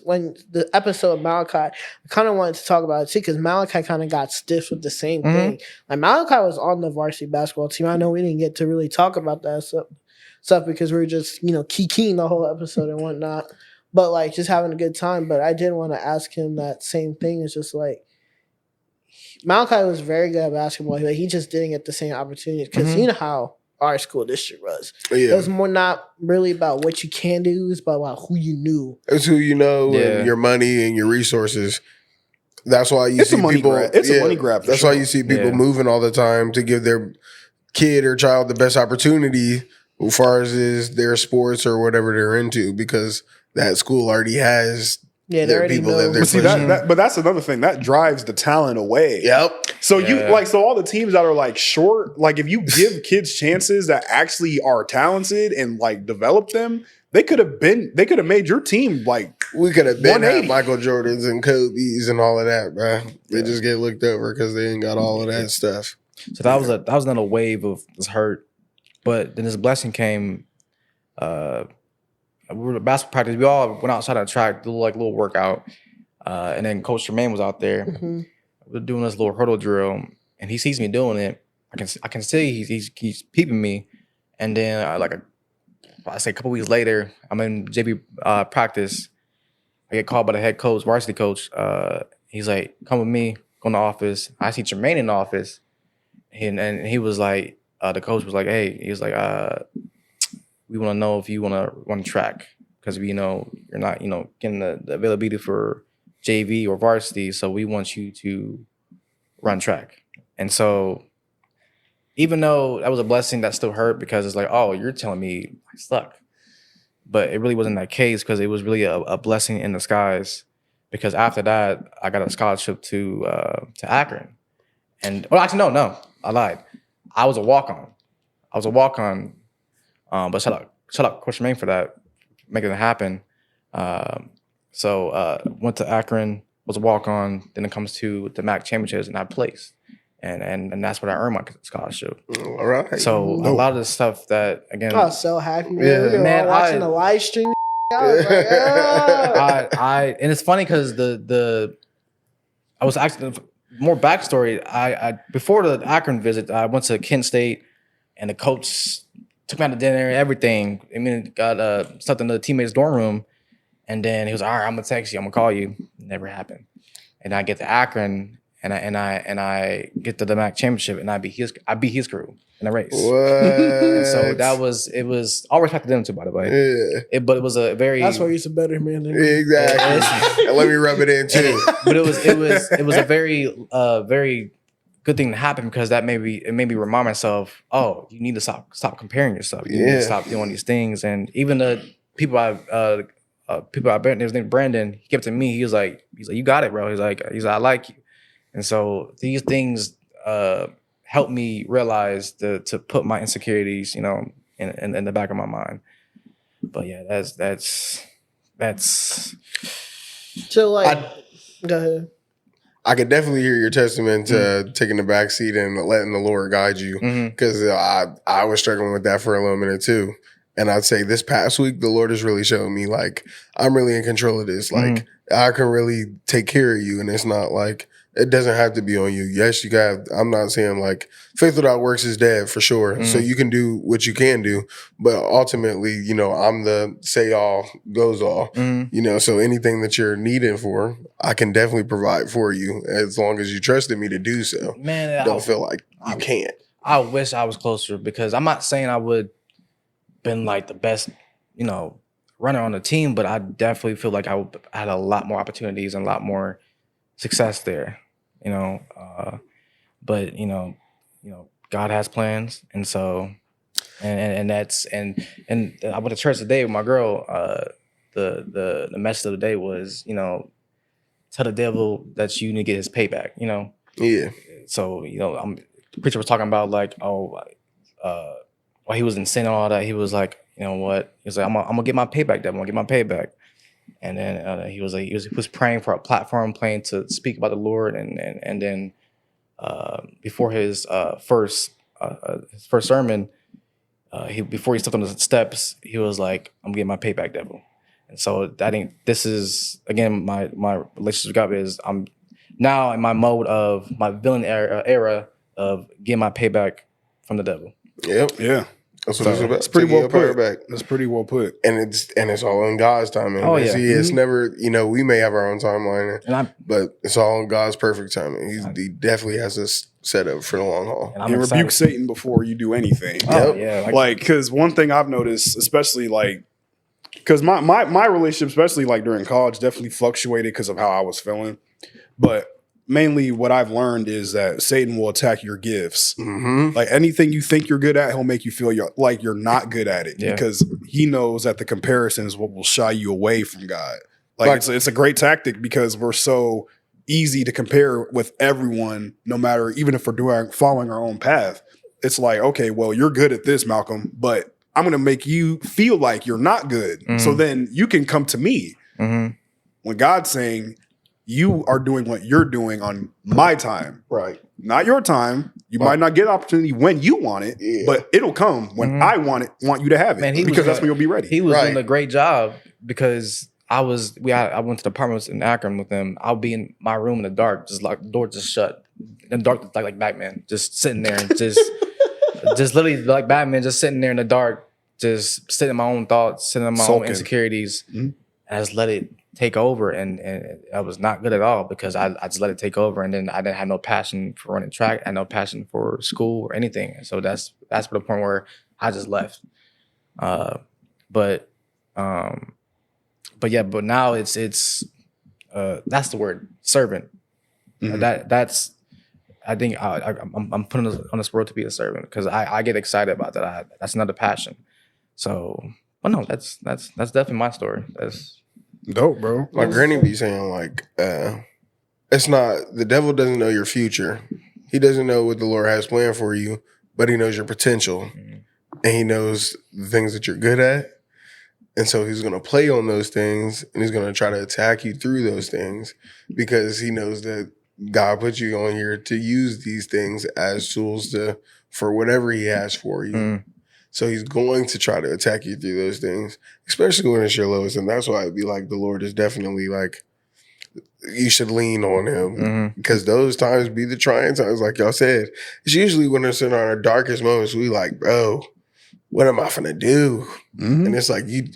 when the episode of Malachi, I kind of wanted to talk about it too, because Malachi kind of got stiff with the same thing. Like Malachi was on the varsity basketball team. I know we didn't get to really talk about that stuff because we were just, kikiing the whole episode and whatnot. But like just having a good time. But I did want to ask him that same thing. It's just like, Malachi was very good at basketball, but he just didn't get the same opportunities because you know how our school district was. It was more not really about what you can do, it's about who you knew. It's who you know and your money and your resources. That's why you see people. It's a money grab. That's why you see people moving all the time to give their kid or child the best opportunity as far as is their sports or whatever they're into, because that school already has their people that they're pushing. But that's another thing that drives the talent away. Yep. So so all the teams that are like short, like if you give kids chances that actually are talented and like develop them, they could have made your team like we could have been at Michael Jordans and Kobe's and all of that, bro. They just get looked over because they ain't got all of that stuff. So that was another wave of this hurt, but then this blessing came. We were at basketball practice. We all went outside on the track, do like a little workout, and then Coach Tremaine was out there. We're doing this little hurdle drill, and he sees me doing it. I can see he's peeping me, and then I say a couple weeks later, I'm in JV practice. I get called by the head coach, varsity coach. He's like, "Come with me, go in the office." I see Tremaine in the office, and he was like, the coach was like, "Hey," he was like, "We want to know if you want to run track because we know you're not, getting the availability for JV or varsity, so we want you to run track." And so, even though that was a blessing, that still hurt because it's like, oh, you're telling me I suck. But it really wasn't that case because it was really a blessing in disguise. Because after that, I got a scholarship to Akron. And actually, no, I lied. I was a walk-on. But shout out Coach Tremaine for that, making it happen. So went to Akron, was a walk-on. Then it comes to the MAC championships, and I placed. And that's what I earned my scholarship. All right. So a lot of the stuff that, again, I was so happy, man. We were all watching the live stream. I was like, oh. And it's funny because I was actually more backstory. I before the Akron visit, I went to Kent State, and the coach took me out to dinner, everything. I mean, got something in the teammates' dorm room, and then he was like, "All right, I'm gonna text you. I'm gonna call you." Never happened. And I get to Akron. And I get to the MAC championship, and I beat his crew in a race. What? And so it was all respect to them too, by the way. Yeah. But it was a very that's why you're a better man than me. Exactly. And let me rub it in too. But it was a very good thing to happen because it made me remind myself, oh, you need to stop comparing yourself. You need to stop doing these things. And even the people his name Brandon, he kept to me. He was like, you got it, bro. He's like, I like you. And so these things helped me realize to put my insecurities, in the back of my mind. But yeah, that's. So go ahead. I could definitely hear your testament to taking the back seat and letting the Lord guide you, because I was struggling with that for a little minute too. And I'd say this past week, the Lord has really shown me like I'm really in control of this. Like I can really take care of you, and it's not like. It doesn't have to be on you. Yes, you got. I'm not saying like faith without works is dead for sure. So you can do what you can do, but ultimately, I'm the say all goes all. So anything that you're needing for, I can definitely provide for you as long as you trusted me to do so. Man, don't feel like you can't. I wish I was closer because I'm not saying I would been like the best, runner on the team, but I definitely feel like I had a lot more opportunities and a lot more success there, but God has plans, and so, and that's and I went to church today with my girl. The message of the day was, tell the devil that you need to get his payback. Yeah. So the preacher was talking about like, while he was in sin and all that, he was like, you know what? He was like, I'm gonna get my payback, devil. I'm gonna get my payback. And then he was praying for a platform, praying to speak about the Lord, and then before his first sermon, before he stepped on the steps, he was like, "I'm getting my payback, devil." And so I think this is again my relationship with God is I'm now in my mode of my villain era of getting my payback from the devil. Yep. Yeah. That's what it's about. It's pretty well put. That's pretty well put. And it's all in God's timing. Oh, yeah. It's never, we may have our own timeline, but it's all in God's perfect timing. He definitely has us set up for the long haul. And rebuke Satan before you do anything. Oh, yeah. Because one thing I've noticed, especially because my relationship, especially during college, definitely fluctuated because of how I was feeling. But mainly what I've learned is that Satan will attack your gifts. Mm-hmm. Anything you think you're good at, he'll make you feel like you're not good at it because he knows that the comparison is what will shy you away from God. It's a great tactic because we're so easy to compare with everyone, no matter, even if we're following our own path. It's like, okay, well, you're good at this, Malcolm, but I'm going to make you feel like you're not good. Mm-hmm. So then you can come to me. Mm-hmm. When God's saying, you are doing what you're doing on my time. Right. Not your time. You might not get an opportunity when you want it, but it'll come when I want you to have it. Because that's when you'll be ready. He was doing a great job because I went to the apartments in Akron with him. I'll be in my room in the dark, just the door just shut. In the dark, like Batman, just sitting there and just literally like Batman, just sitting there in the dark, just sitting in my own thoughts, sitting in my own insecurities. Mm-hmm. And I just let it take over, and I was not good at all because I just let it take over, and then I didn't have no passion for running track, I had no passion for school or anything. And so that's for the point where I just left. But now it's that's the word, servant. Mm-hmm. That's I think I'm putting on this world to be a servant because I get excited about that. That's another passion. So, well, no, that's definitely my story. That's dope, bro. My granny be saying it's not, the devil doesn't know your future. He doesn't know what the Lord has planned for you, but he knows your potential. Mm-hmm. And he knows the things that you're good at. And so he's going to play on those things, and he's going to try to attack you through those things because he knows that God put you on here to use these things as tools for whatever he has for you. Mm. So he's going to try to attack you through those things, especially when it's your lowest. And that's why I'd be like, the Lord is definitely you should lean on him because those times be the trying times. Like y'all said, it's usually when it's in our darkest moments, we bro, what am I finna do? Mm-hmm. And it's like, you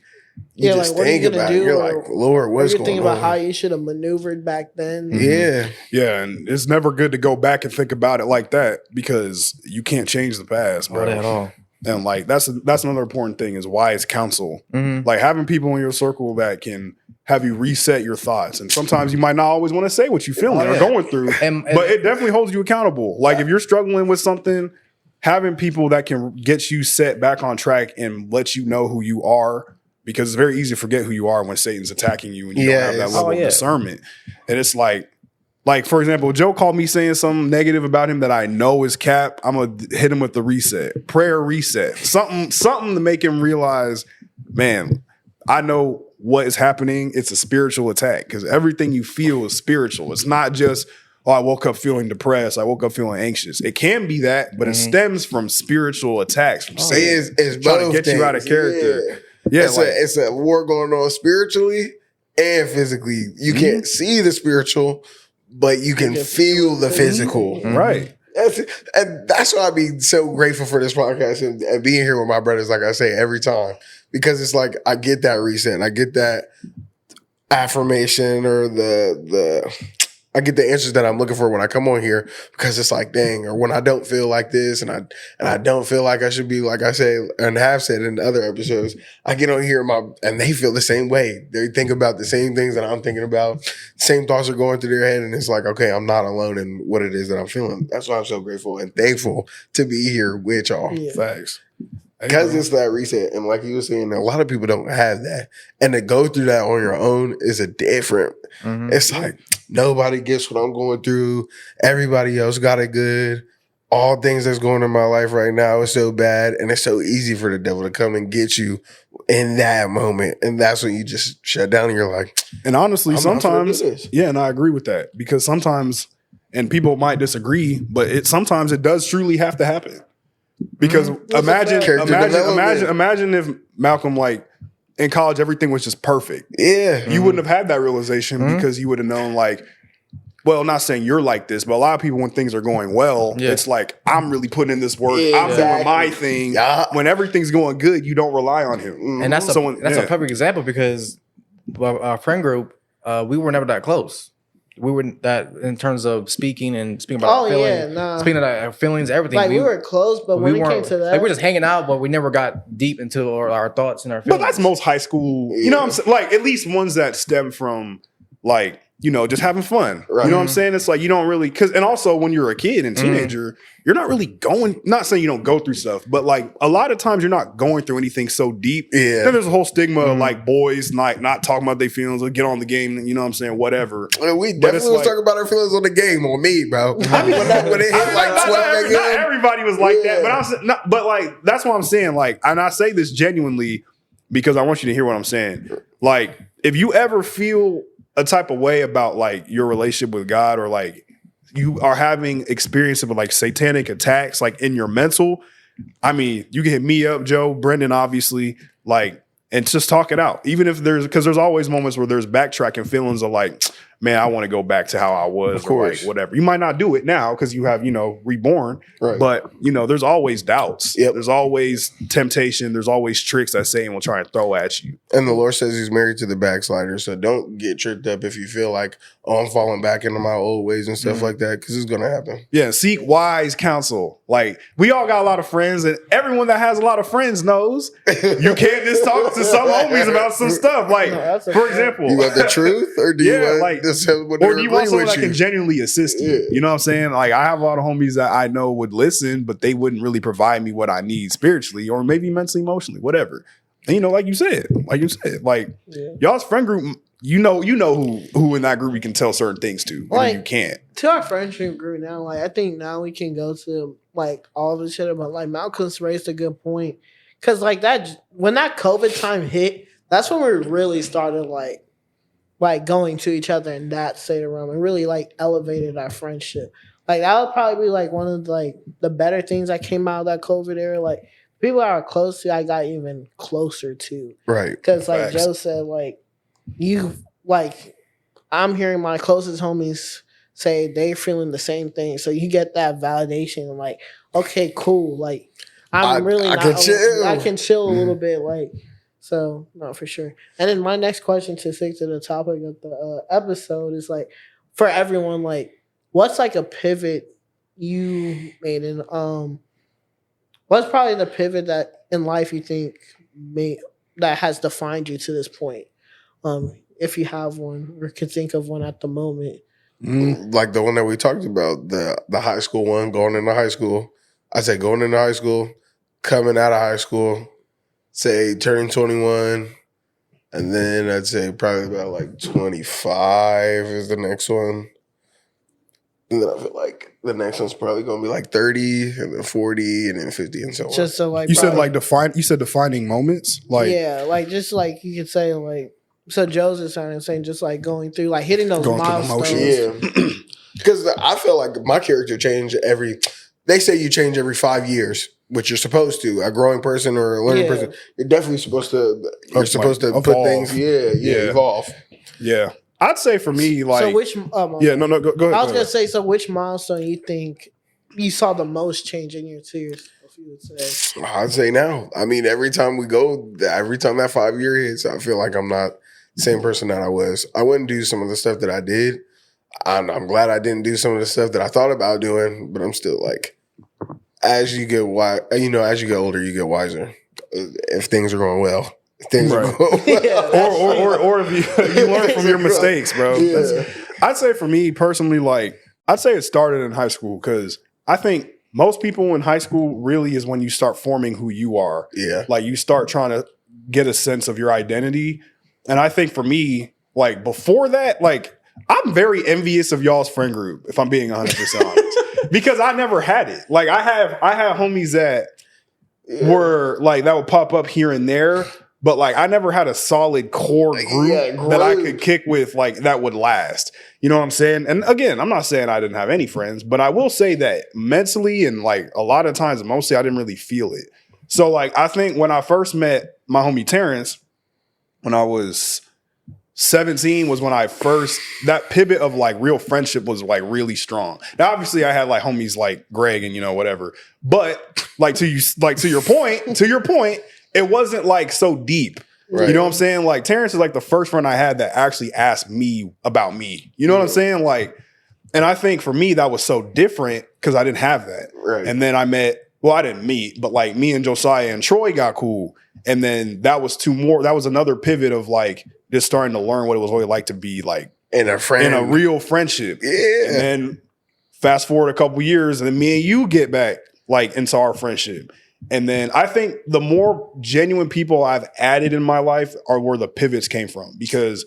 just think about it. You're like, Lord, what's going on? Think about how you should have maneuvered back then. Mm-hmm. Yeah. Yeah. And it's never good to go back and think about it like that because you can't change the past, bro. Not at all. And that's another important thing is wise counsel. Mm-hmm. Having people in your circle that can have you reset your thoughts. And sometimes you might not always want to say what you're feeling or going through, but it definitely holds you accountable. If you're struggling with something, having people that can get you set back on track and let you know who you are, because it's very easy to forget who you are when Satan's attacking you and you don't have that level of discernment. And it's like, for example, Joe called me saying something negative about him that I know is cap. I'm going to hit him with the reset, prayer reset, something to make him realize, man, I know what is happening. It's a spiritual attack because everything you feel is spiritual. It's not just, I woke up feeling depressed. I woke up feeling anxious. It can be that, but it stems from spiritual attacks. From Satan it's trying to get you out of character. Yeah, it's a war going on spiritually and physically. You can't see the spiritual, but you can feel the physical. Mm-hmm. Right. And that's why I'd be so grateful for this podcast and being here with my brothers, like I say, every time. Because it's like I get that reset. I get that affirmation or I get the answers that I'm looking for when I come on here because it's like, dang, or when I don't feel like this and I don't feel like I should be, like I say and have said in other episodes, I get on here and they feel the same way. They think about the same things that I'm thinking about. Same thoughts are going through their head, and it's like, okay, I'm not alone in what it is that I'm feeling. That's why I'm so grateful and thankful to be here with y'all. Yeah. Facts. Because it's that reset. And like you were saying, a lot of people don't have that. And to go through that on your own is a different. Mm-hmm. It's like nobody gets what I'm going through. Everybody else got it good. All things that's going on in my life right now is so bad. And it's so easy for the devil to come and get you in that moment. And that's when you just shut down and you're like. And honestly, sometimes, and I agree with that. Because sometimes, and people might disagree, but sometimes it does truly have to happen. Because imagine if Malcolm, in college, everything was just perfect. Yeah. You wouldn't have had that realization because you would have known, well, not saying you're like this, but a lot of people, when things are going well, it's like, I'm really putting in this work. I'm doing my thing. Yeah. When everything's going good, you don't rely on him. And that's a perfect example because our friend group, we were never that close. We were that in terms of speaking about our feelings, speaking about our feelings, everything. Like we were close, but when it came to that, like we were just hanging out, but we never got deep into our thoughts and our feelings. But that's most high school, you know what I'm saying? Like at least ones that stem from like, you know, just having fun. Right. You know what I'm saying? It's like you don't really and also when you're a kid and teenager, you're not really not saying you don't go through stuff, but like a lot of times you're not going through anything so deep. Yeah. Then there's a whole stigma of like boys not talking about their feelings or get on the game, you know what I'm saying? Whatever. We definitely was talking about our feelings on the game on me, bro. I mean, when it hit like 12 not everybody was like that, but like that's what I'm saying. Like, and I say this genuinely because I want you to hear what I'm saying. Like, if you ever feel a type of way about like your relationship with God or like you are having experience of like satanic attacks like in your mental, I mean, you can hit me up, Joe, Brendan, obviously, like, and just talk it out. Even if because there's always moments where there's backtracking feelings of like, man, I want to go back to how I was, of course, or like whatever. You might not do it now because you have, you know, reborn, right. But you know, there's always doubts. Yep. There's always temptation. There's always tricks that Satan will try and throw at you. And the Lord says he's married to the backslider. So don't get tricked up if you feel like, oh, I'm falling back into my old ways and stuff like that, because it's going to happen. Yeah. Seek wise counsel. Like we all got a lot of friends, and everyone that has a lot of friends knows you can't just talk to some homies about some stuff. Like, for example, you want the truth or do you want like this? Or you want someone that can genuinely assist you. Yeah. You know what I'm saying? Like I have a lot of homies that I know would listen, but they wouldn't really provide me what I need spiritually or maybe mentally, emotionally, whatever. And you know, like you said, y'all's friend group, you know who in that group you can tell certain things to, or you can't. To our friendship group now, like I think now we can go to like all the shit about like Malcolm's raised a good point. Cause like that when that COVID time hit, that's when we really started like going to each other in that state of realm and really like elevated our friendship. Like that would probably be like one of like the better things that came out of that COVID era. Like people I was close to, I got even closer to. Right. Because like Joe said, like I'm hearing my closest homies say they're feeling the same thing. So you get that validation and like, okay, cool. Like I can chill a little bit. Like. So, no, for sure. And then my next question to stick to the topic of the episode is like, for everyone, like, what's like a pivot you made in, what's probably the pivot that in life you think that has defined you to this point? If you have one or can think of one at the moment. Like the one that we talked about, the high school one, going into high school. I said going into high school, coming out of high school, say turning 21, and then I'd say probably about like 25 is the next one. And then I feel like the next one's probably going to be like 30, and then 40, and then 50, and so on. Just so like you said like defining moments, like like just like you could say like so Joe's is saying just like going through like hitting those milestones. Yeah, because I feel like my character changed They say you change every 5 years. Which you're supposed to, a growing person or a learning person, you're definitely supposed to. You're supposed to put things, evolve. Yeah, I'd say for me, like, so which? Go ahead. I was gonna say, so which milestone you think you saw the most change in your 2 years? If you would say, I'd say now. I mean, every time that 5 year hits, I feel like I'm not the same person that I was. I wouldn't do some of the stuff that I did. I'm glad I didn't do some of the stuff that I thought about doing, but I'm still like. As you get older, you get wiser. If things are going well, or if you learn from your mistakes, bro. Yeah. I'd say for me personally, like I'd say it started in high school because I think most people in high school really is when you start forming who you are. Yeah, like you start trying to get a sense of your identity, and I think for me, like before that, like I'm very envious of y'all's friend group. If I'm being 100% honest. Because I never had it. Like I have homies that were like that would pop up here and there, but like I never had a solid core group that I could kick with like that would last. You know what I'm saying? And again, I'm not saying I didn't have any friends, but I will say that mentally and like a lot of times, mostly I didn't really feel it. So like I think when I first met my homie Terrence, when I was 17 was when I first, that pivot of like real friendship was like really strong. Now, obviously I had like homies like Greg and, you know, whatever, but like to your point, it wasn't like so deep. Right. You know what I'm saying? Like Terrence is like the first friend I had that actually asked me about me. You know what I'm saying? Like, and I think for me, that was so different because I didn't have that. Right. And then I didn't meet, but like me and Josiah and Troy got cool. And then that was another pivot of like just starting to learn what it was really like to be like in a real friendship. Yeah. And then fast forward a couple years and then me and you get back like into our friendship. And then I think the more genuine people I've added in my life are where the pivots came from, because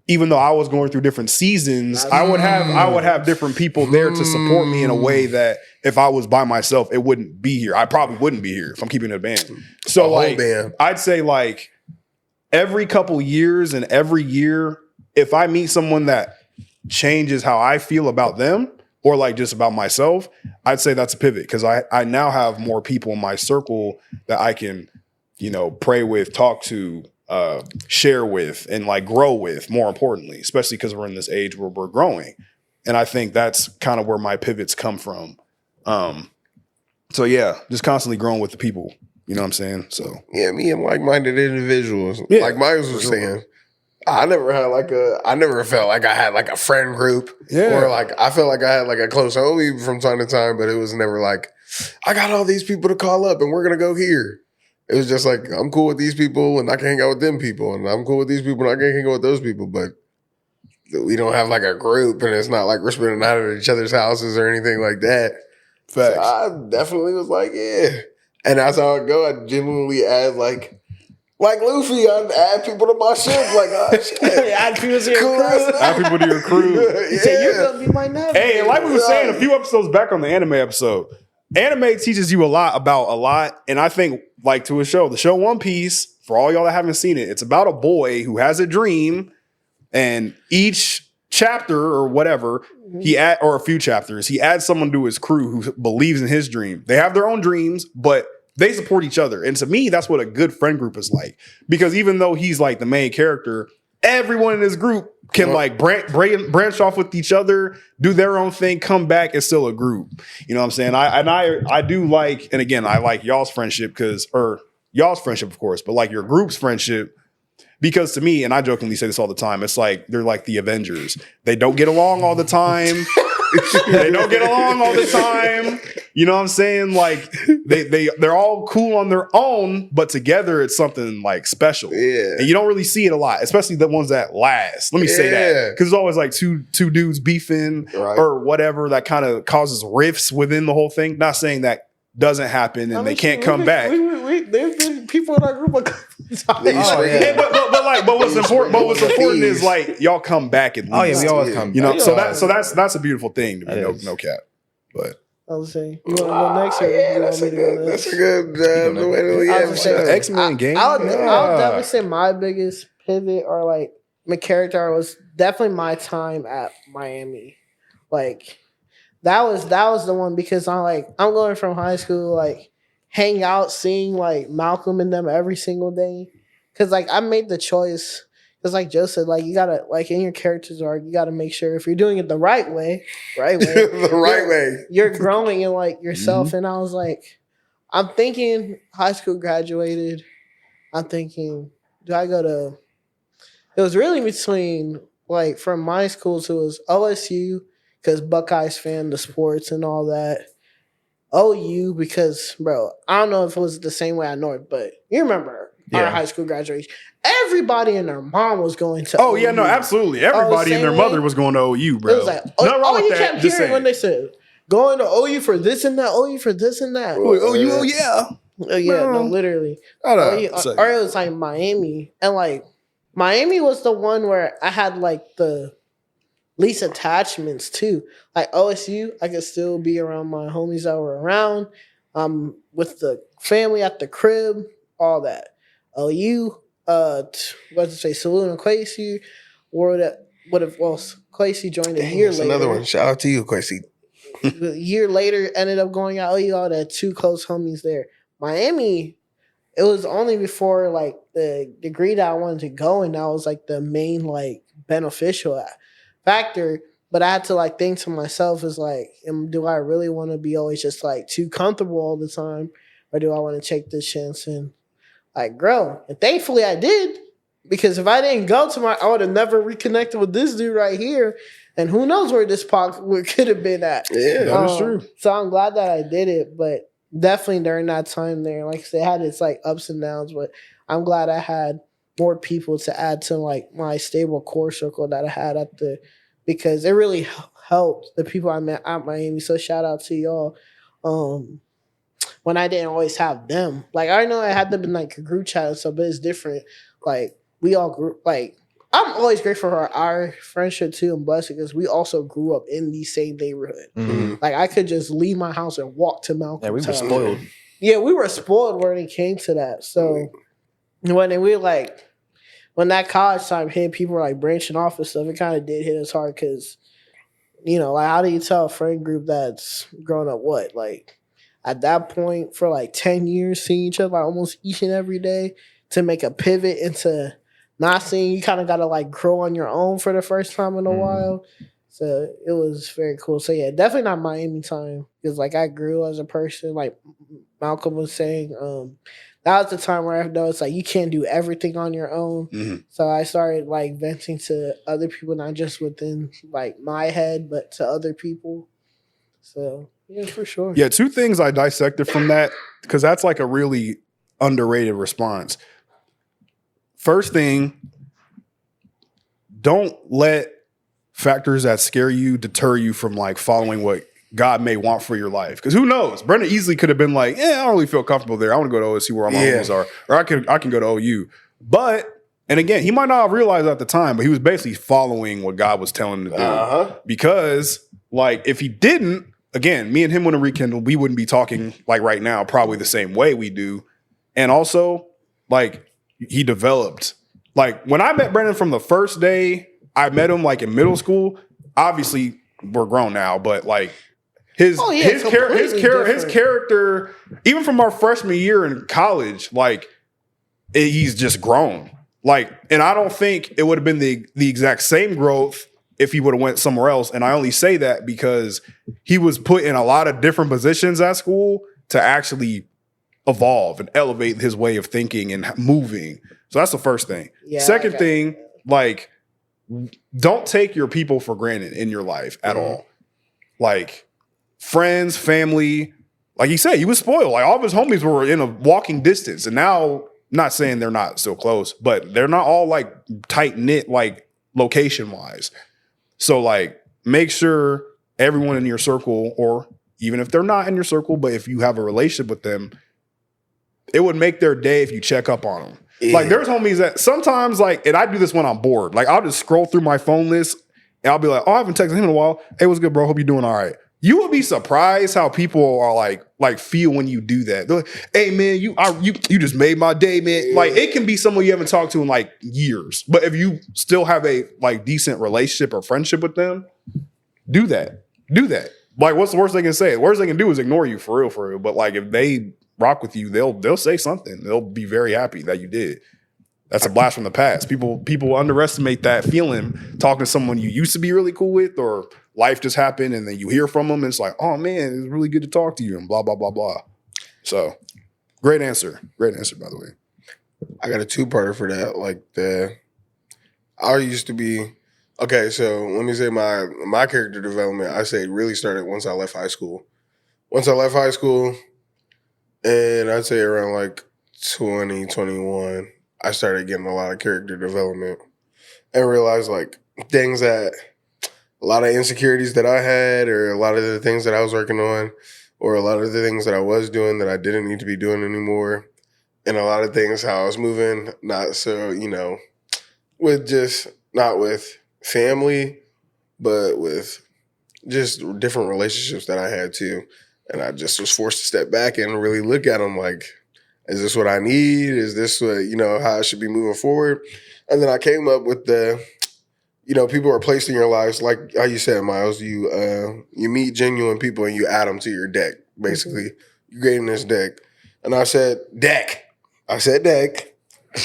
even though I was going through different seasons, I would have different people there to support me in a way that if I was by myself, it wouldn't be here. I probably wouldn't be here if I'm keeping it a band. So like, I'd say like every couple years and every year, if I meet someone that changes how I feel about them or like just about myself, I'd say that's a pivot, because I now have more people in my circle that I can, you know, pray with, talk to, share with, and like grow with, more importantly, especially because we're in this age where we're growing. And I think that's kind of where my pivots come from. So yeah, just constantly growing with the people, you know what I'm saying? So yeah, me and like-minded individuals, like Miles was saying, I never felt like I had like a friend group, or like I felt like I had like a close homie from time to time, but it was never like, I got all these people to call up and we're going to go here. It was just like, I'm cool with these people and I can hang out with them people, and I'm cool with these people and I can hang out with those people, but we don't have like a group, and it's not like we're spending night at each other's houses or anything like that. Facts. So I definitely was like, yeah. And that's how I go. I genuinely add like Luffy, I add people to my ship. Like, oh shit. Add people to your crew. Add people to your crew. He said, you're going to be my navigator. Hey, and like we were saying a few episodes back on the anime episode, anime teaches you a lot about a lot. And I think, like to the show One Piece, for all y'all that haven't seen it, it's about a boy who has a dream, and each chapter or whatever, or a few chapters, he adds someone to his crew who believes in his dream. They have their own dreams, but they support each other. And to me, that's what a good friend group is like. Because even though he's like the main character, everyone in his group can like branch off with each other, do their own thing, come back. It's still a group. You know what I'm saying? I do like, and again, I like y'all's friendship y'all's friendship, of course, but like your group's friendship, because to me, and I jokingly say this all the time, it's like they're like the Avengers. They don't get along all the time. They don't get along all the time. You know what I'm saying? Like they're all cool on their own, but together it's something like special. Yeah. And you don't really see it a lot, especially the ones that last. Let me say that. Because it's always like two dudes beefing or whatever that kind of causes rifts within the whole thing. Not saying that doesn't happen and they can't come back. There's been people in our group a couple times. But what's important is like y'all come back at least. Oh yeah, we always come back. You know, so that's a beautiful thing to be no cap. But I was saying, you want to go next? Or you want me to go next? That's a good way to X-Men game. I'll definitely say my biggest pivot or like my character was definitely my time at Miami. Like that was the one, because I'm going from high school, like hang out, seeing like Malcolm and them every single day. Cause like I made the choice. Cause like Joe said, like you gotta, like in your character's arc, you gotta make sure if you're doing it the right way, you're growing in like yourself. Mm-hmm. And I was like, I'm thinking high school graduated. I'm thinking, do I go to? It was really between like from my school to it was OSU, because Buckeyes fan, the sports and all that. OU, because bro, I don't know if it was the same way at North, but you remember our high school graduation. Everybody and their mom was going to OU. Yeah, no, absolutely. Everybody and their mother was going to OU, bro. It was like, you kept hearing when they said, going to OU for this and that, OU for this and that. OU, yeah. No, literally. Or it was like Miami. And like, Miami was the one where I had like the least attachments too. Like OSU, I could still be around my homies that were around, with the family at the crib, all that. OU, Saloon and Quasi, or that Quasi joined a year later. Another one. Shout out to you, Quasi. A year later, ended up going out OU. All that two close homies there. Miami, it was only before like the degree that I wanted to go, and that was like the main like beneficial factor. But I had to like think to myself is like, do I really want to be always just like too comfortable all the time, or do I want to take this chance and like grow? And thankfully I did, because if I didn't go to I would have never reconnected with this dude right here, and who knows where this podcast could have been at. Yeah, that is true. So I'm glad that I did it, but definitely during that time there, like I said, it had its like ups and downs, but I'm glad I had more people to add to like my stable core circle that I had because it really helped the people I met at Miami. So shout out to y'all. When I didn't always have them, like I know I had them in like a group chat and stuff, but it's different. Like we all grew, like I'm always grateful for our friendship too and blessed because we also grew up in the same neighborhood. Mm-hmm. Like I could just leave my house and walk to Malcolm. Yeah, we were spoiled. Yeah, we were spoiled when it came to that. So when that college time hit, people were like branching off and stuff. It kind of did hit us hard because, like how do you tell a friend group that's grown up like at that point for like 10 years seeing each other like almost each and every day to make a pivot into not seeing, you kind of got to like grow on your own for the first time in a while. So it was very cool. So yeah, definitely not Miami time because like I grew as a person, like Malcolm was saying. That was the time where I noticed like you can't do everything on your own. Mm-hmm. So I started like venting to other people, not just within like my head, but to other people. So yeah, for sure. Yeah, two things I dissected from that because that's like a really underrated response. First thing, don't let factors that scare you deter you from like following what God may want for your life. Because who knows? Brendan easily could have been like, I don't really feel comfortable there. I want to go to OSU where my homies are. Or I can go to OU. But, and again, he might not have realized at the time, but he was basically following what God was telling him to do. Because, like, if he didn't, again, me and him wouldn't rekindle, we wouldn't be talking like right now, probably the same way we do. And also, like, he developed. Like, when I met Brendan from the first day I met him, like, in middle school, obviously, we're grown now, but, like, his character, even from our freshman year in college, like he's just grown. Like, and I don't think it would have been the exact same growth if he would have went somewhere else. And I only say that because he was put in a lot of different positions at school to actually evolve and elevate his way of thinking and moving. So that's the first thing. Yeah, second thing, like, don't take your people for granted in your life at all. Like, friends, family, like he said, he was spoiled. Like all of his homies were in a walking distance. And now, not saying they're not still close, but they're not all like tight knit, like location wise. So like make sure everyone in your circle, or even if they're not in your circle, but if you have a relationship with them, it would make their day if you check up on them. Yeah. Like there's homies that sometimes like, and I do this when I'm bored. Like I'll just scroll through my phone list and I'll be like, I haven't texted him in a while. Hey, what's good, bro? Hope you're doing all right. You will be surprised how people are like feel when you do that. They're like, hey man, you just made my day, man. Yeah. Like it can be someone you haven't talked to in like years, but if you still have a like decent relationship or friendship with them, do that. Like what's the worst they can say? The worst they can do is ignore you for real. But like if they rock with you, they'll say something. They'll be very happy that you did. That's a blast from the past. People underestimate that feeling talking to someone you used to be really cool with, or life just happened and then you hear from them and it's like, oh man, it's really good to talk to you and blah, blah, blah, blah. So great answer. Great answer, by the way. I got a two-parter for that. Like I used to be, okay, so let me say my character development, I say really started once I left high school. Once I left high school, and I'd say around like 2021, I started getting a lot of character development and realized like things that a lot of insecurities that I had, or a lot of the things that I was working on, or a lot of the things that I was doing that I didn't need to be doing anymore. And a lot of things how I was moving, not so, with just not with family, but with just different relationships that I had too. And I just was forced to step back and really look at them like, is this what I need? Is this what, how I should be moving forward? And then I came up with the, people are placed in your lives, like how you said, Miles, you meet genuine people and you add them to your deck, basically. Mm-hmm. You're creating this deck. And I said, deck. I said deck. And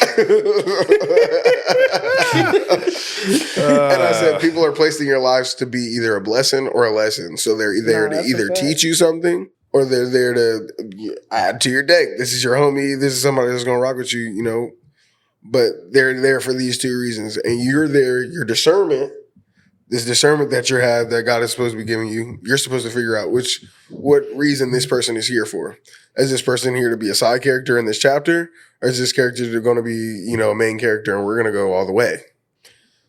I said people are placed in your lives to be either a blessing or a lesson. So they're there to either teach you something or they're there to add to your deck. This is your homie. This is somebody that's going to rock with you, you know. But they're there for these two reasons. And you're there, your discernment, this discernment that you have that God is supposed to be giving you, you're supposed to figure out what reason this person is here for. Is this person here to be a side character in this chapter? Or is this character going to be, you know, a main character and we're going to go all the way?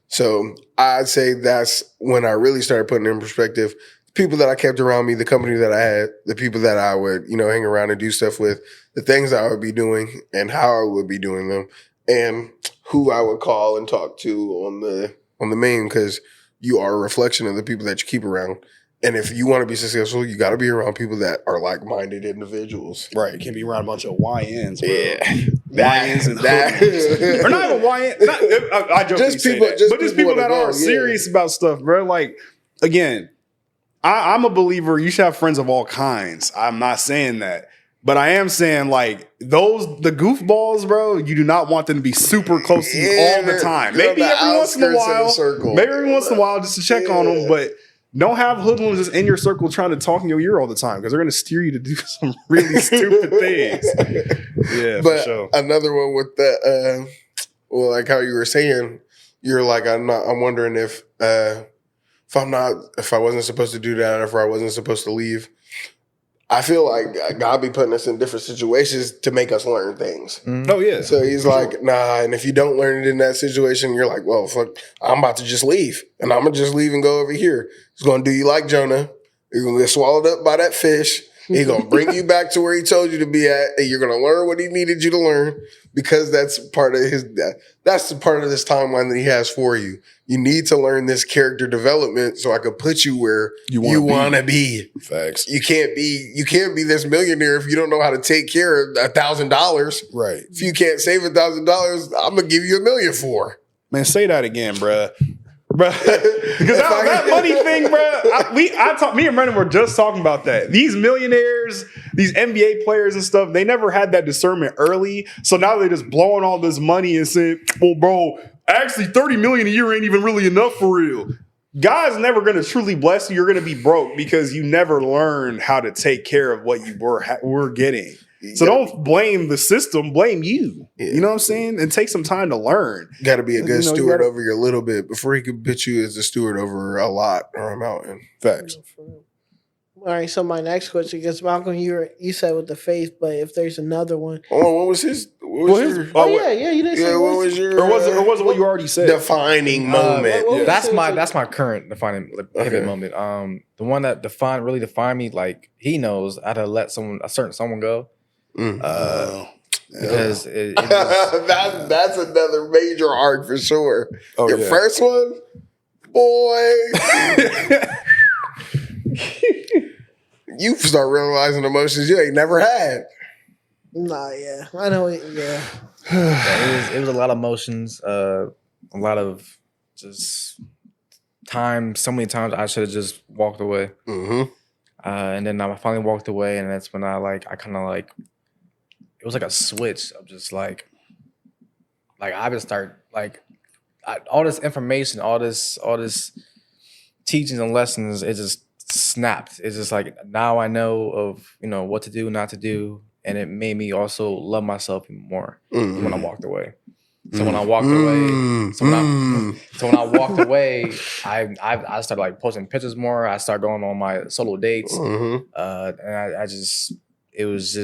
So I'd say that's when I really started putting it in perspective. The people that I kept around me, the company that I had, the people that I would, you know, hang around and do stuff with, the things that I would be doing and how I would be doing them, and who I would call and talk to on the main, because you are a reflection of the people that you keep around. And if you want to be successful, you got to be around people that are like-minded individuals. Right. You can't be around a bunch of YNs, bro. Yeah. YNs and hoodlums. Or not even YNs. I joke just people, that. But just people that are serious about stuff, bro. Like, again, I'm a believer you should have friends of all kinds. I'm not saying that. But I am saying, like, the goofballs, bro, you do not want them to be super close to you all the time. Maybe every once in a while, just to check on them. But don't have hoodlums just in your circle trying to talk in your ear all the time, because they're going to steer you to do some really stupid things. Yeah, but for sure. Another one with that, well, like how you were saying, you're like, I'm wondering if I wasn't supposed to do that, if I wasn't supposed to leave. I feel like God be putting us in different situations to make us learn things. Oh, yeah. So he's like, nah, and if you don't learn it in that situation, you're like, well, fuck, I'm about to just leave. And I'm going to just leave and go over here. It's going to do you like Jonah. You're going to get swallowed up by that fish. He's going to bring you back to where he told you to be at. And you're going to learn what he needed you to learn, because that's part of that's the part of this timeline that he has for you. You need to learn this character development so I could put you where you want to be. Facts. You can't be this millionaire if you don't know how to take care of $1,000. Right. If you can't save $1,000, I'm gonna give you $1 million for. Man, say that again, bruh. Because that money thing, bruh. Me and Brendan were just talking about that. These millionaires, these NBA players and stuff, they never had that discernment early. So now they're just blowing all this money and saying, well, bro, actually $30 million a year ain't even really enough for real. God's never going to truly bless you. You're going to be broke because you never learned how to take care of what you were getting. So don't blame the system, blame you. Yeah. You know what I'm saying? And take some time to learn. Got to be a good steward over your little bit before he can put you as a steward over a lot or a mountain. Facts. All right, so my next question, because Malcolm, you said with the faith, but if there's another one. Oh, what was his? You didn't say what was your? Or was it what you already said? Defining moment. That's my current defining pivot moment. The one that really defined me, like he knows I had to let someone go. Because it was, that's another major arc for sure. Your first one, boy. You start realizing emotions you ain't never had. Nah, yeah. I know it, yeah. It was a lot of emotions, a lot of just time. So many times I should have just walked away. Mm-hmm. And then I finally walked away, and that's when I kind of it was like a switch of just like I would start all this information, all this teachings and lessons, it just snapped. It's just like now I know of what to do, not to do, and it made me also love myself even more when I walked away. So when I walked away, when I walked away, I started posting pictures more. I started going on my solo dates, and I just. It was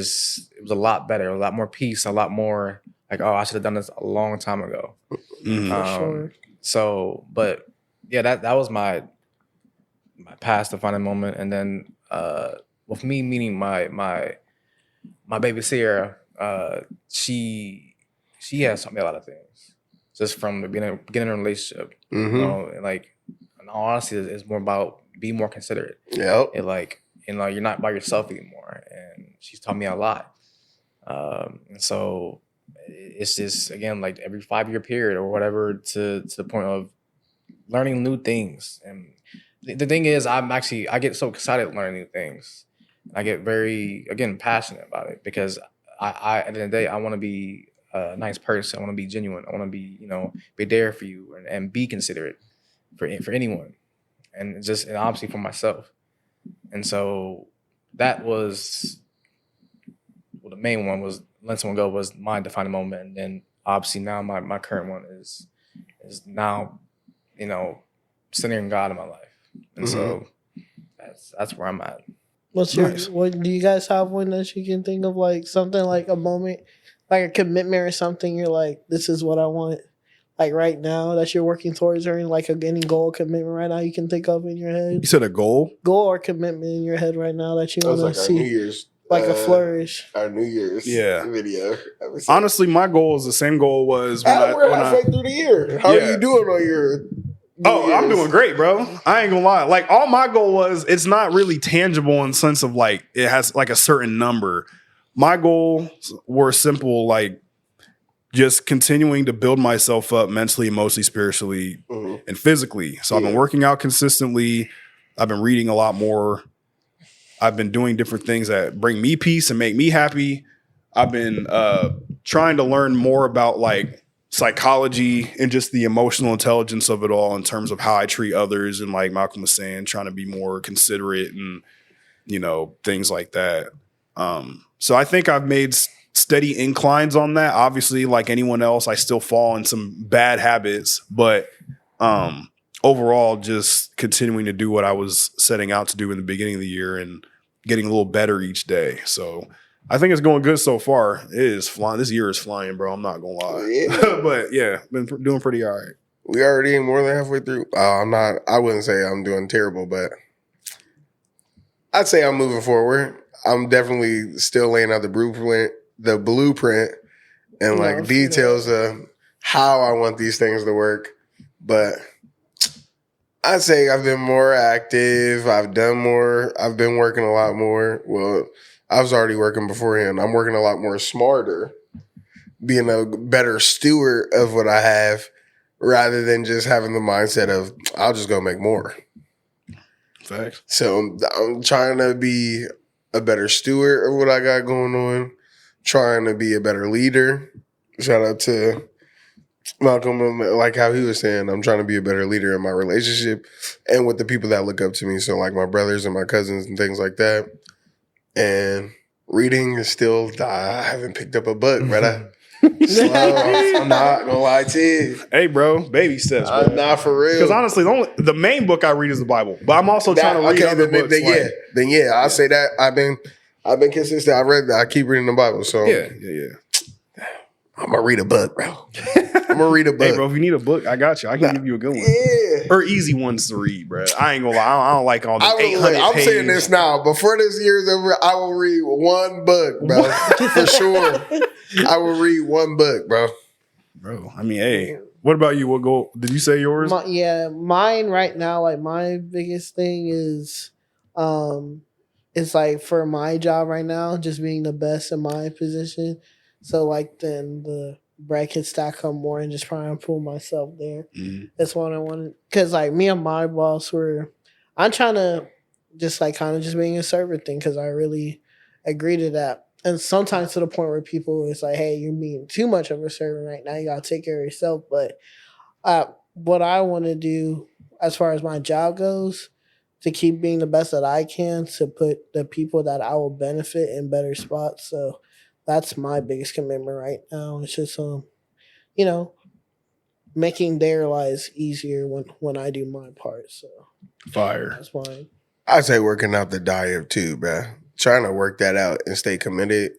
a lot better, a lot more peace, a lot more I should have done this a long time ago. Sure. So, but yeah, that was my past defining moment. And then with me meeting my baby Sierra, she has taught me a lot of things just from the beginning of the relationship. And in all honesty, it's more about being more considerate. Yep. And you're not by yourself anymore. And she's taught me a lot. And so it's just, again, every 5-year period or whatever to the point of learning new things. And the thing is, I get so excited learning new things. I get very, again, passionate about it because I at the end of the day, I want to be a nice person. I want to be genuine. I want to be, be there for you and be considerate for anyone, and obviously for myself. And so that was the main one, was letting someone go, was my defining moment. And then obviously now my current one is now, centering God in my life. And so that's where I'm at. What do you guys have one that you can think of, like something like a moment, like a commitment or something you're like, this is what I want, like right now that you're working towards, or like any goal, commitment right now you can think of in your head? You said a goal or commitment in your head right now that you want to see? New Year's, like a flourish. Our New Year's video. Honestly, my goal is the same goal was we're halfway through the year. How are you doing on your New Year's? I'm doing great, bro. I ain't gonna lie. Like, all my goal was, it's not really tangible in the sense of like it has like a certain number. My goals were simple, like just continuing to build myself up mentally, emotionally, spiritually, and physically. So I've been working out consistently. I've been reading a lot more. I've been doing different things that bring me peace and make me happy. I've been trying to learn more about like psychology and just the emotional intelligence of it all in terms of how I treat others. And like Malcolm was saying, trying to be more considerate and, things like that. So I think I've made steady inclines on that. Obviously, like anyone else, I still fall in some bad habits, but overall, just continuing to do what I was setting out to do in the beginning of the year and getting a little better each day. So I think it's going good so far. It is flying. This year is flying, bro. I'm not gonna lie. Yeah. But yeah, been doing pretty all right. We already more than halfway through. I wouldn't say I'm doing terrible, but I'd say I'm moving forward. I'm definitely still laying out the blueprint and like details of how I want these things to work. But I'd say I've been more active. I've done more. I've been working a lot more. Well, I was already working beforehand. I'm working a lot more smarter, being a better steward of what I have rather than just having the mindset of, I'll just go make more. Facts. So I'm trying to be a better steward of what I got going on, trying to be a better leader. Shout out to Malcolm, like how he was saying, I'm trying to be a better leader in my relationship and with the people that look up to me. So like my brothers and my cousins and things like that. And reading is still, I haven't picked up a book, brother. Slow. I'm not gonna lie to you. Hey, bro, baby steps, bro. Not for real. Because honestly, the main book I read is the Bible, but I'm also trying to read other books. I'll say that I've been consistent. I keep reading the Bible, so yeah. I'm gonna read a book, bro. I'm gonna read a book. Hey, bro, if you need a book, I got you. I can give you a good one. Yeah. Or easy ones to read, bro. I ain't gonna lie. I don't like all the 800 I'm saying this now. Before this year's over, I will read one book, bro. For sure. I will read one book, bro. Bro, I mean, hey, what about you? What goal? Did you say yours? Mine right now, like my biggest thing is, it's like for my job right now, just being the best in my position. So like then the bracket stack up more and just try and pull myself there. Mm-hmm. That's what I wanted. Because like me and my boss I'm trying to just like kind of just being a servant thing because I really agree to that. And sometimes to the point where people is like, hey, you're being too much of a servant right now. You got to take care of yourself. But what I want to do as far as my job goes, to keep being the best that I can, to put the people that I will benefit in better spots. So that's my biggest commitment right now. It's just, making their lives easier when I do my part. So fire. That's mine. I'd say working out the diet too, bro. Trying to work that out and stay committed.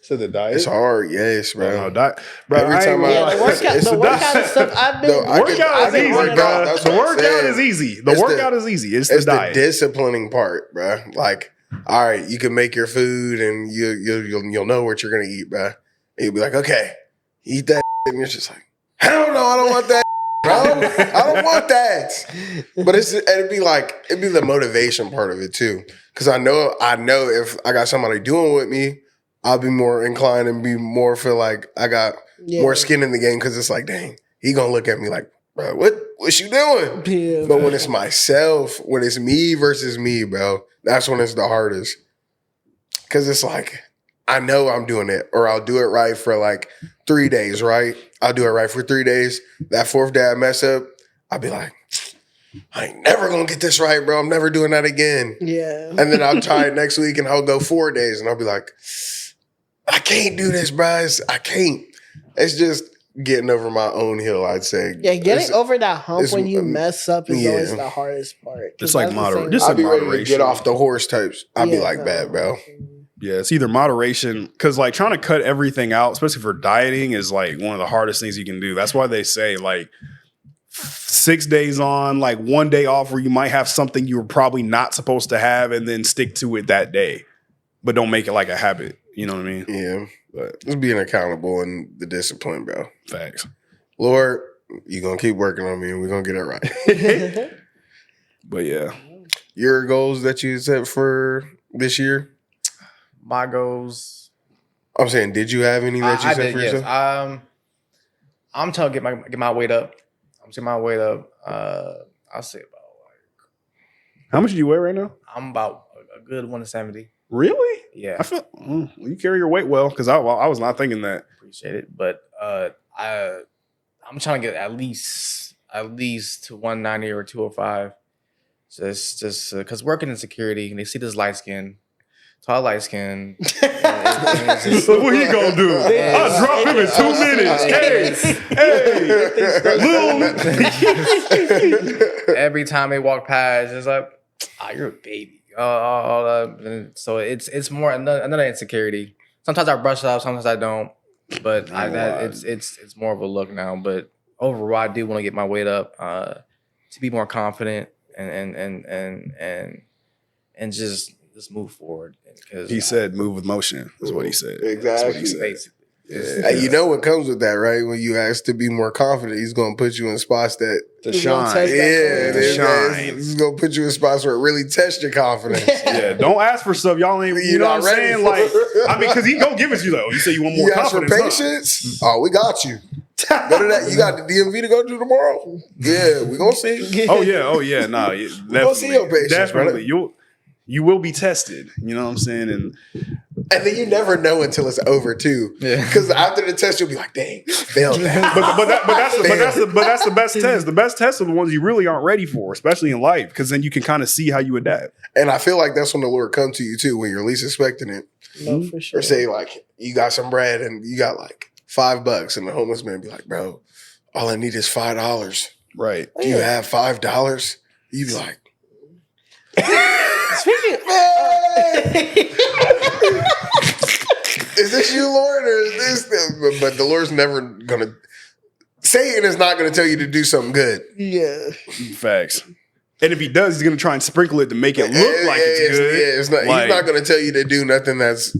So the diet? It's hard, yes, bro. No, bro, every time the workout stuff I've been... The workout is easy, bro. The workout is easy. The workout is easy. It's the diet. The disciplining part, bro. Like, all right, you can make your food and you'll know what you're going to eat, bro. And you'll be like, okay, eat that and you're just like, hell no, I don't want that bro. I don't want that. But it'd be the motivation part of it too. Because I know if I got somebody doing with me, I'll be more inclined and be more feel like I got more skin in the game because it's like, dang, he gonna look at me like, bro, what you doing? Yeah, but when it's myself, when it's me versus me, bro, that's when it's the hardest. Because it's like, I know I'm doing it, or I'll do it right for like 3 days, right? I'll do it right for 3 days. That fourth day I mess up, I'll be like, I ain't never gonna get this right, bro. I'm never doing that again. Yeah. And then I'll try it next week and I'll go 4 days and I'll be like, I can't do this, bro. I can't. It's just getting over my own hill, I'd say. Yeah, getting over that hump when you mess up is always the hardest part. It's like moderate. I'll be ready to get off the horse types. I'll be like, bad, bro. Yeah, it's either moderation, because like trying to cut everything out, especially for dieting, is like one of the hardest things you can do. That's why they say like 6 days on, like 1 day off where you might have something you were probably not supposed to have, and then stick to it that day. But don't make it like a habit. You know what I mean? Yeah. But just being accountable and the discipline, bro. Facts. Lord, you're going to keep working on me and we're going to get it right. But yeah. Your goals that you set for this year? My goals. I'm saying, did you have any that you set for yourself? Yes. I'm trying to get my weight up. I'm getting my weight up. I'll say about like. How much do you weigh right now? I'm about a good 170. Really? Yeah. I feel you carry your weight well, because I was not thinking that. Appreciate it, but I'm trying to get at least to 190 or 205. Just because working in security, and they see this tall light skin. So what he gonna do? I'll drop him in 2 minutes. Hey, Every time they walk past, it's like, you're a baby. So it's more another insecurity. Sometimes I brush it off, sometimes I don't. But it's more of a look now. But overall, I do want to get my weight up to be more confident and just move forward. He said, "Move with motion." Is what he said. Exactly. That's what he said. Basically. Yeah. You know what comes with that, right? When you ask to be more confident, he's going to put you in spots that to shine. He's going to put you in spots where it really tests your confidence. Yeah, don't ask for stuff y'all ain't. You know what I'm saying? Like, I mean, because he gonna give it to you though. You say you want more confidence. You ask for patience? Oh, we got you. Better that you got the DMV to go to tomorrow. Yeah, we gonna see. Oh yeah. Nah, we gonna see your patience. Definitely, you will be tested. You know what I'm saying? And then you never know until it's over too. Yeah. Because after the test, you'll be like, "Dang, failed that." but that's the best test. The best tests are the ones you really aren't ready for, especially in life, because then you can kind of see how you adapt. And I feel like that's when the Lord comes to you too, when you're least expecting it. No, for sure. Or say like you got some bread and you got like $5, and the homeless man be like, "Bro, all I need is $5." Right? Do you have $5? You be like. Speaking is this you, Lord, or is this? But the Lord's never gonna. Satan is not gonna tell you to do something good. Yeah, facts. And if he does, he's gonna try and sprinkle it to make it look like it's good. Yeah, it's not. He's not gonna tell you to do nothing that's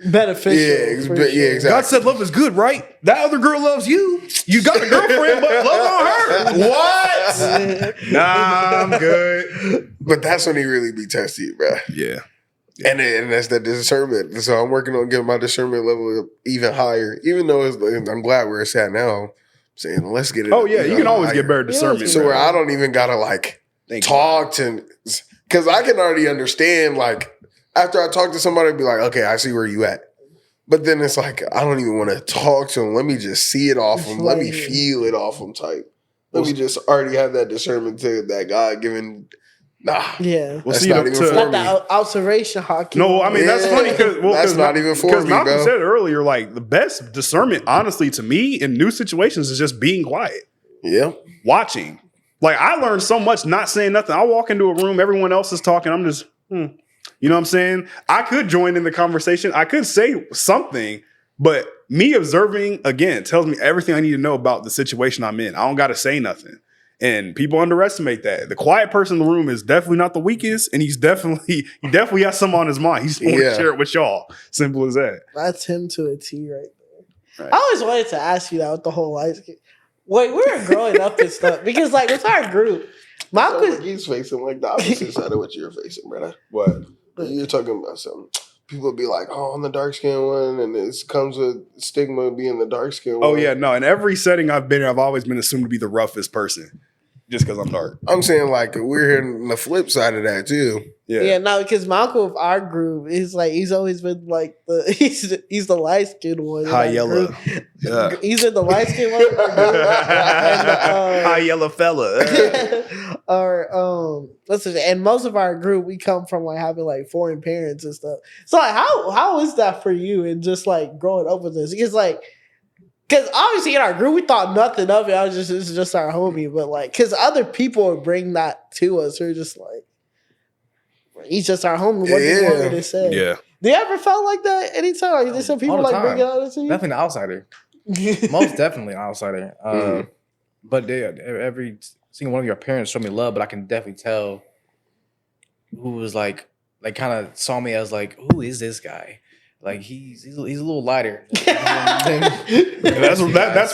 beneficial. Yeah, exactly. God said love is good, right? That other girl loves you. You got a girlfriend, but love on her. What? Nah, I'm good. But that's when he really be testing you, bro. Yeah. And that's the discernment. So I'm working on getting my discernment level even higher. Even though I'm glad where it's at now. I'm saying, let's get it. Oh, yeah. You can always get better discernment. So where I don't even got to like talk to, because I can already understand, like, after I talk to somebody, I'd be like, okay, I see where you at. But then it's like, I don't even want to talk to them. Let me just see it off them. Let me feel it off them type. Let me just already have that discernment to that God given. Nah. Yeah. That's not even for me. That observation hockey. No, I mean, that's funny because that's not even for me, because Malcolm bro. said earlier, like, the best discernment, honestly, to me, in new situations is just being quiet. Yeah. Watching. Like, I learned so much not saying nothing. I walk into a room, everyone else is talking. I'm just, You know what I'm saying? I could join in the conversation. I could say something, but me observing, again, tells me everything I need to know about the situation I'm in. I don't got to say nothing. And people underestimate that. The quiet person in the room is definitely not the weakest, and he definitely has something on his mind. He's going to share it with y'all. Simple as that. That's him to a T right there. Right. I always wanted to ask you that with the whole light skin. Wait, we were growing up and stuff because, like, with our group, he's facing like the opposite side of what you're facing, brother. What? You're talking about something. People be like, "Oh, I'm the dark skinned one," and it comes with stigma of being the dark skinned one. Oh yeah, no. In every setting I've been in, I've always been assumed to be the roughest person. just because I'm dark. I'm saying like we're hearing the flip side of that too. Yeah, no, because Malcolm of our group is like he's always been like he's the light skinned one. High yellow. Yeah. He's in the light skinned one. High yellow fella. Or listen, and most of our group we come from like having like foreign parents and stuff. So like how is that for you and just like growing up with this? Because obviously in our group we thought nothing of it. It's just our homie, but like because other people would bring that to us. We're just like, he's just our homie. What do you want me to say? Yeah. Do you ever felt like that anytime? Like, there's some people like bring it out to you? Definitely an outsider. Most definitely an outsider. But every single one of your parents showed me love, but I can definitely tell who was like kind of saw me as like, who is this guy? Like he's a little lighter. That's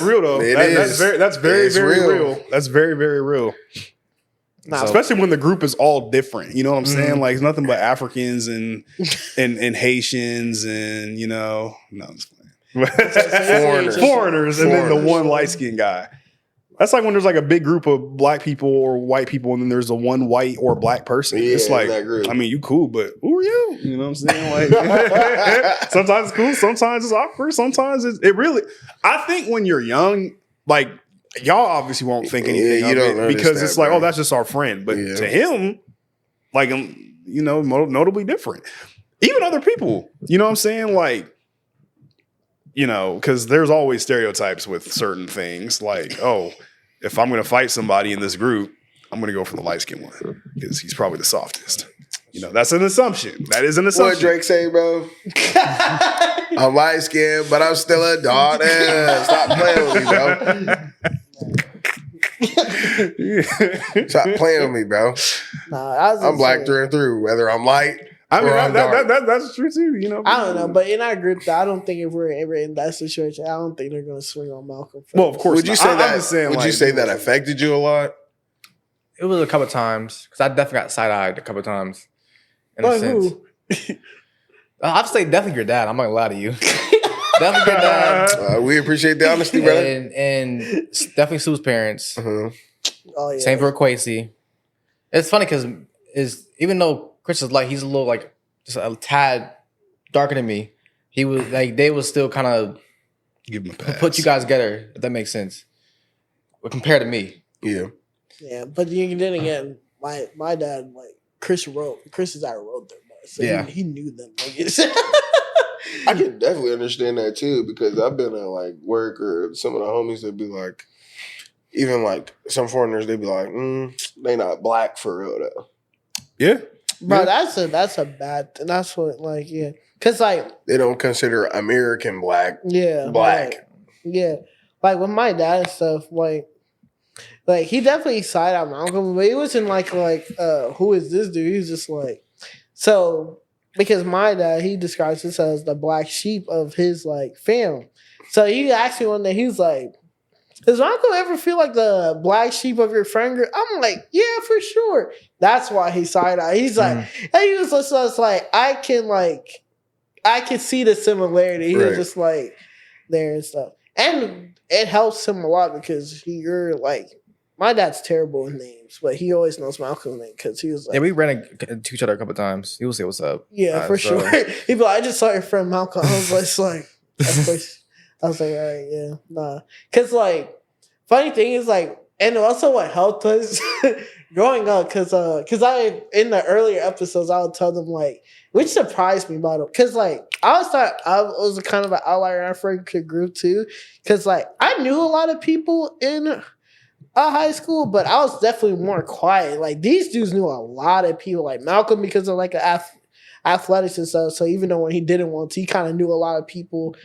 real though. That's very real. That's very real. Nah, especially when the group is all different. You know what I'm saying? Like it's nothing but Africans and Haitians and no, I'm just playing. Foreigners, and then the one light skinned guy. That's like when there's like a big group of black people or white people, and then there's a one white or black person. Yeah, it's like, I mean, you cool, but who are you? You know what I'm saying? Like, sometimes it's cool, sometimes it's awkward, sometimes it really. I think when you're young, like y'all obviously won't think anything of it because it's like, oh, that's just our friend. But to him, like, notably different. Even other people, you know what I'm saying? Like, because there's always stereotypes with certain things. Like, oh, if I'm going to fight somebody in this group, I'm going to go for the light skinned one because he's probably the softest. That's an assumption. That is an assumption. What Drake say, bro? I'm light skinned, but I'm still a daughter. Stop playing with me, bro. Stop playing with me, bro. Nah, I'm black through and through, whether I'm light. I mean, that's true too. I don't know, but in our group, I don't think if we're ever in that situation, I don't think they're going to swing on Malcolm. Well, of course. Would you say that affected you a lot? It was a couple times because I definitely got side eyed a couple times. In a sense, I'd say definitely your dad. I'm not gonna lie to you. Definitely your dad. We appreciate the honesty, brother. And definitely Sue's parents. Oh yeah. Same for Quasi. It's funny because even though Chris is like he's a little like just a tad darker than me. He was like they would still kind of give him a pass. Put you guys together, if that makes sense. But compared to me. Yeah. Yeah, but then again, my dad like Chris is our road there, so he knew them niggas. I can definitely understand that too because I've been at like work or some of the homies that be like, even like some foreigners, they be like, they not black for real though. Yeah. Bro, that's a bad thing. That's what because like they don't consider American black. Yeah, black. Right. Yeah, like with my dad and stuff, like he definitely side out Malcolm, but he wasn't like who is this dude? He's just like because my dad he describes this as the black sheep of his like fam. So he asked me one day, he's like, does Malcolm ever feel like the black sheep of your friend group? I'm like, yeah, for sure. That's why he side eye. He's like, he was just like, I can see the similarity. He was just like there and stuff, and it helps him a lot because you're like, my dad's terrible with names, but he always knows Malcolm's name because he was like, we ran into each other a couple times. He will say what's up. Yeah, for sure. He'd be like, I just saw your friend Malcolm. I was just like, of course. I was like, all right, yeah, nah. Because, like, funny thing is, like, and also what helped us growing up, because I, in the earlier episodes, I would tell them, like, which surprised me about it. Because, like, I always thought I was kind of an outlier in our friend group, too. Because, like, I knew a lot of people in high school, but I was definitely more quiet. Like, these dudes knew a lot of people. Like, Malcolm, because of, like, athletics and stuff. So even though when he didn't want to, he kind of knew a lot of people.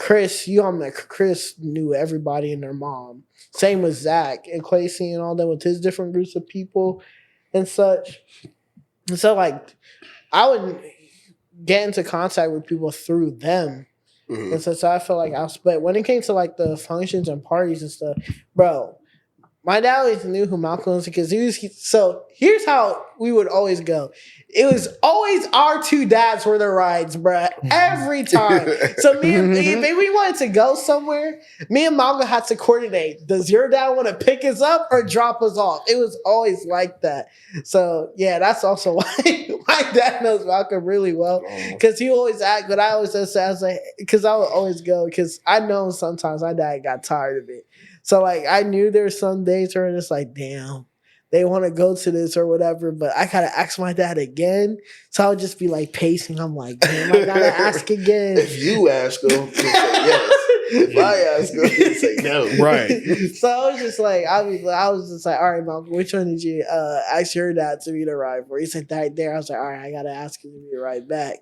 Chris knew everybody and their mom. Same with Zach and Quasi and all that with his different groups of people and such. And so, like, I would get into contact with people through them. And so I felt like but when it came to, like, the functions and parties and stuff, bro, My dad always knew who Malcolm was because so here's how we would always go. It was always our two dads were the rides, bruh. Every time. So if we wanted to go somewhere, me and Malcolm had to coordinate. Does your dad want to pick us up or drop us off? It was always like that. So yeah, that's also why my dad knows Malcolm really well. Because he always act, but I always say, I was like, because I would always go, because I know sometimes my dad got tired of it. So like I knew there's some days where it's like, damn, they want to go to this or whatever, but I gotta ask my dad again. So I would just be like pacing. I'm like, damn, I gotta ask again. If you ask him, he'll say yes. If I ask him, he'll say no. Right. So I was just like, I was just like, all right, Malcolm, which one did you ask your dad to be the ride for? He said right there. I was like, all right, I gotta ask him to be the ride back.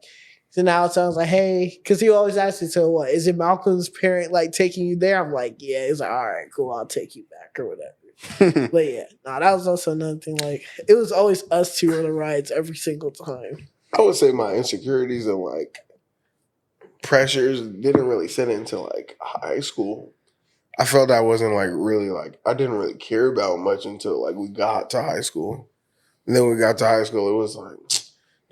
So now so I was like, hey, because he always asks me, so what? Is it Malcolm's parent like taking you there? I'm like, yeah. He's like, all right, cool, I'll take you back or whatever. But yeah, no, that was also another thing. Like, it was always us two on the rides every single time. I would say my insecurities and like pressures didn't really set into like high school. I felt I wasn't like really like I didn't really care about much until like we got to high school. And then when we got to high school, it was like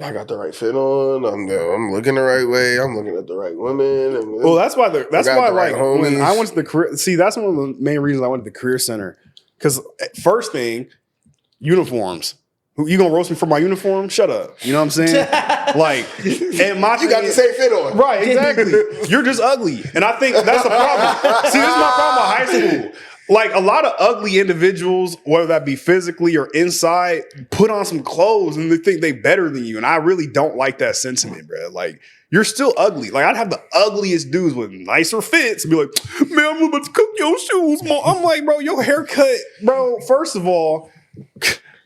I got the right fit on. I'm looking the right way. I'm looking at the right women. And well, that's why like homies. When I went to the career. See, that's one of the main reasons I went to the career center. Because first thing, uniforms. You gonna roast me for my uniform? Shut up. You know what I'm saying? Like, and my you got the same fit on, right? Exactly. You're just ugly, and I think that's the problem. See, this is my problem at high school. Like a lot of ugly individuals, whether that be physically or inside, put on some clothes and they think they better than you. And I really don't like that sentiment, bro. Like, you're still ugly. Like, I'd have the ugliest dudes with nicer fits and be like, man, I'm about to cook your shoes, Mom. I'm like, bro, your haircut, bro, first of all,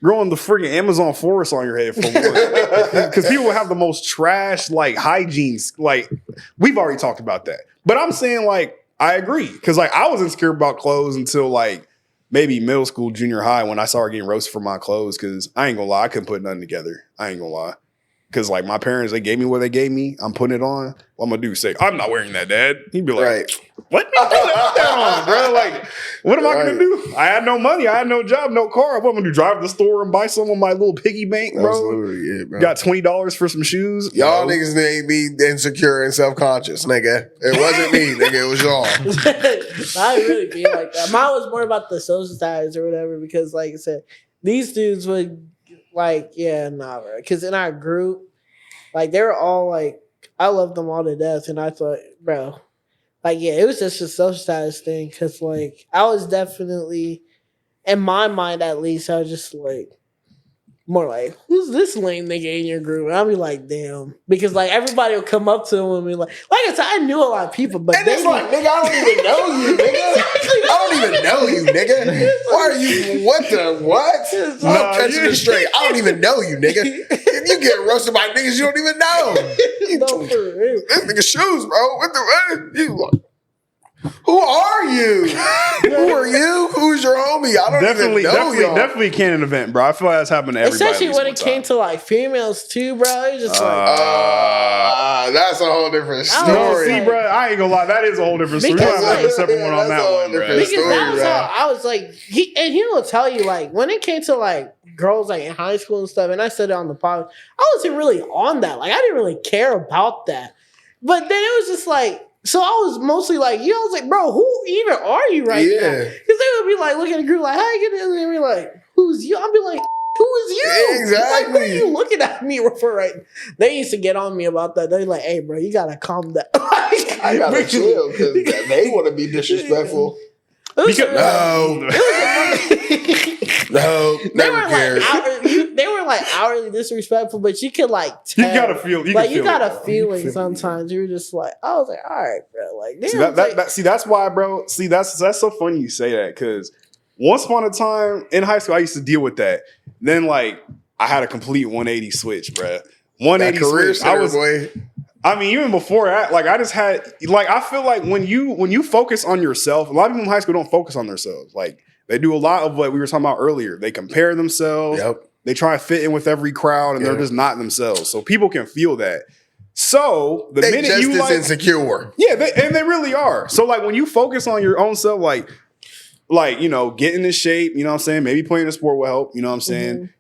growing the friggin' Amazon forest on your head for what? Because people have the most trash, like, hygiene. Like, we've already talked about that. But I'm saying, like, I agree. Because, like, I was insecure about clothes until, like, maybe middle school, junior high when I started getting roasted for my clothes. Because I ain't gonna lie, I couldn't put nothing together. I ain't gonna lie. Because, like, my parents, they gave me what they gave me. I'm putting it on. What I'm going to do? Say, I'm not wearing that, Dad. He'd be like, right. What? Put that on, bro. Like, what am I going to do? I had no money. I had no job, no car. What am I going to do? Drive to the store and buy some of my little piggy bank, bro? Absolutely, yeah, bro. Got $20 for some shoes. Y'all niggas ain't be insecure and self-conscious, nigga. It wasn't me, nigga. It was y'all. I really be like that. Mine was more about the social status or whatever because, like I said, these dudes would, like, yeah, nah, bro. Because in our group, like, they were all, like, I loved them all to death. And I thought, bro, like, yeah, it was just a social status thing. Because, like, I was definitely, in my mind at least, I was just, like, more like, who's this lame nigga in your group? And I'll be like, damn. Because, like, everybody will come up to him and be like I said, I knew a lot of people, but and it's like, nigga, I don't even know you, nigga. I don't even know you, nigga. Why are you, what? I'm catching it straight. I don't even know you, nigga. If you get roasted by niggas you don't even know. No, for real. This nigga shoes, bro. What the, you like? Who are you? Who are you? Who's your homie? I don't even know y'all. Definitely canon event, bro. I feel like that's happened to everybody. Especially when it came to like females too, bro. It's just like that's a whole different story. No, see, bro, I ain't gonna lie. That is a whole different story. Because, You have a separate one on that one, bro. Because that was how I was like, he will tell you, like, when it came to like girls like in high school and stuff, and I said it on the podcast, I wasn't really on that. Like, I didn't really care about that. But then it was just like, so I was mostly like, I was like, bro, who even are you right now? Because they would be like, looking at the group like, how you get in? And they'd be like, who's you? I'd be like, who is you? Exactly. Like, what are you looking at me for right now? They used to get on me about that. They're like, hey, bro, you got to calm down. I got to chill because they want to be disrespectful. No, never cared. They were like hourly disrespectful, but you could like tell. You gotta feel. You got a feeling sometimes. You were just like, I was like, all right, bro. Like, damn, that's why, bro. See, that's so funny you say that because once upon a time in high school, I used to deal with that. Then like I had a complete 180 switch, bro. 180 switch. I mean, even before that, like I just had like I feel like when you focus on yourself, a lot of people in high school don't focus on themselves. Like they do a lot of what we were talking about earlier. They compare themselves. Yep. They try to fit in with every crowd, and they're just not themselves. So people can feel that. So the minute just you as like insecure, yeah, they really are. So like when you focus on your own self, like like, you know, getting in shape, you know what I'm saying? Maybe playing a sport will help, you know what I'm saying?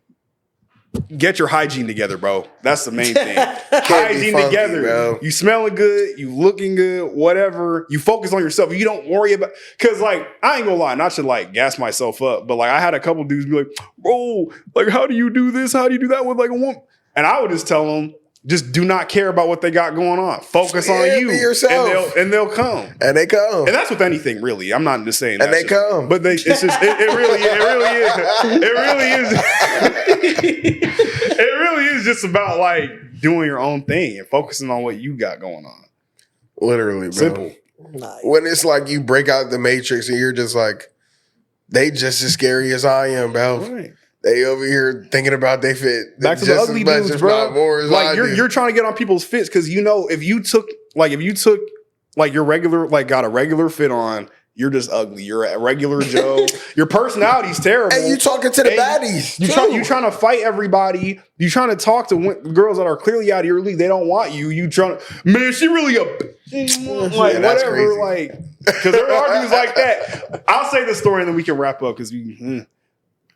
Get your hygiene together, bro. That's the main thing. Hygiene funky, together. Bro. You smelling good, you looking good, whatever. You focus on yourself. You don't worry about, because like, I ain't gonna lie, not to like gas myself up, but like I had a couple dudes be like, bro, like how do you do this? How do you do that with like a woman? And I would just tell them, just do not care about what they got going on. Focus on you, yourself. And they'll come. And they come. And that's with anything, really. I'm not just saying. And they come. But it's just it really is just about like doing your own thing and focusing on what you got going on. Literally, bro. Simple. Nice. When it's like you break out the matrix and you're just like, they just as scary as I am, bro. Right. They over here thinking about they fit. Back to the ugly dudes, bro. Like you're trying to get on people's fits because you know if you took your regular, like got a regular fit on, you're just ugly. You're a regular Joe. Your personality's terrible. And you talking to the baddies. You trying to fight everybody. You trying to talk to girls that are clearly out of your league. They don't want you. You trying to, man, she really a like yeah, whatever. Crazy. Like because there are dudes like that. I'll say the story and then we can wrap up because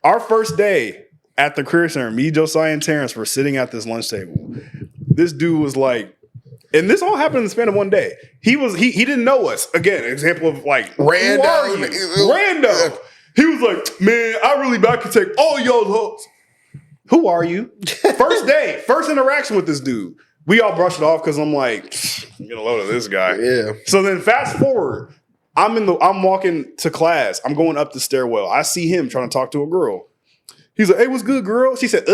our first day at the career center, me, Josiah, and Terrence were sitting at this lunch table. This dude was like, and this all happened in the span of one day. He didn't know us. Again, an example of like random. He was like, man, I really back can take all y'all's hoes. Who are you? First day, first interaction with this dude. We all brushed it off because I'm like, get a load of this guy. Yeah. So then fast forward. I'm walking to class. I'm going up the stairwell. I see him trying to talk to a girl. He's like, hey, what's good, girl? She said,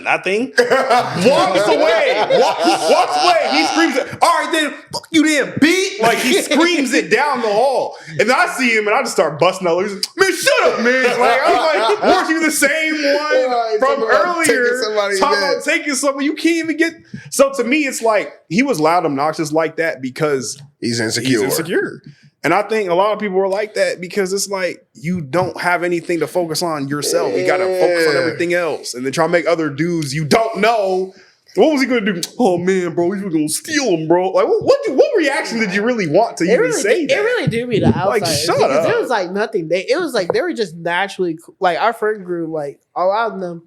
nothing. Walks away. Walks away. He screams, all right, then, fuck you then, B. Like, he screams it down the hall. And then I see him, and I just start busting out. He's like, man, shut up, man. Like, I'm like, weren't you the same one from earlier? Talking about taking someone. You can't even get. So to me, it's like, he was loud, obnoxious like that because he's insecure. And I think a lot of people are like that because it's like you don't have anything to focus on yourself. You got to focus on everything else. And then try to make other dudes you don't know. What was he going to do? Oh, man, bro, he was going to steal him, bro. Like, what reaction did you really want to even say that? It really do be the outside. Like, shut up. It was like nothing. It was like they were just naturally, like our friend group, like a lot of them,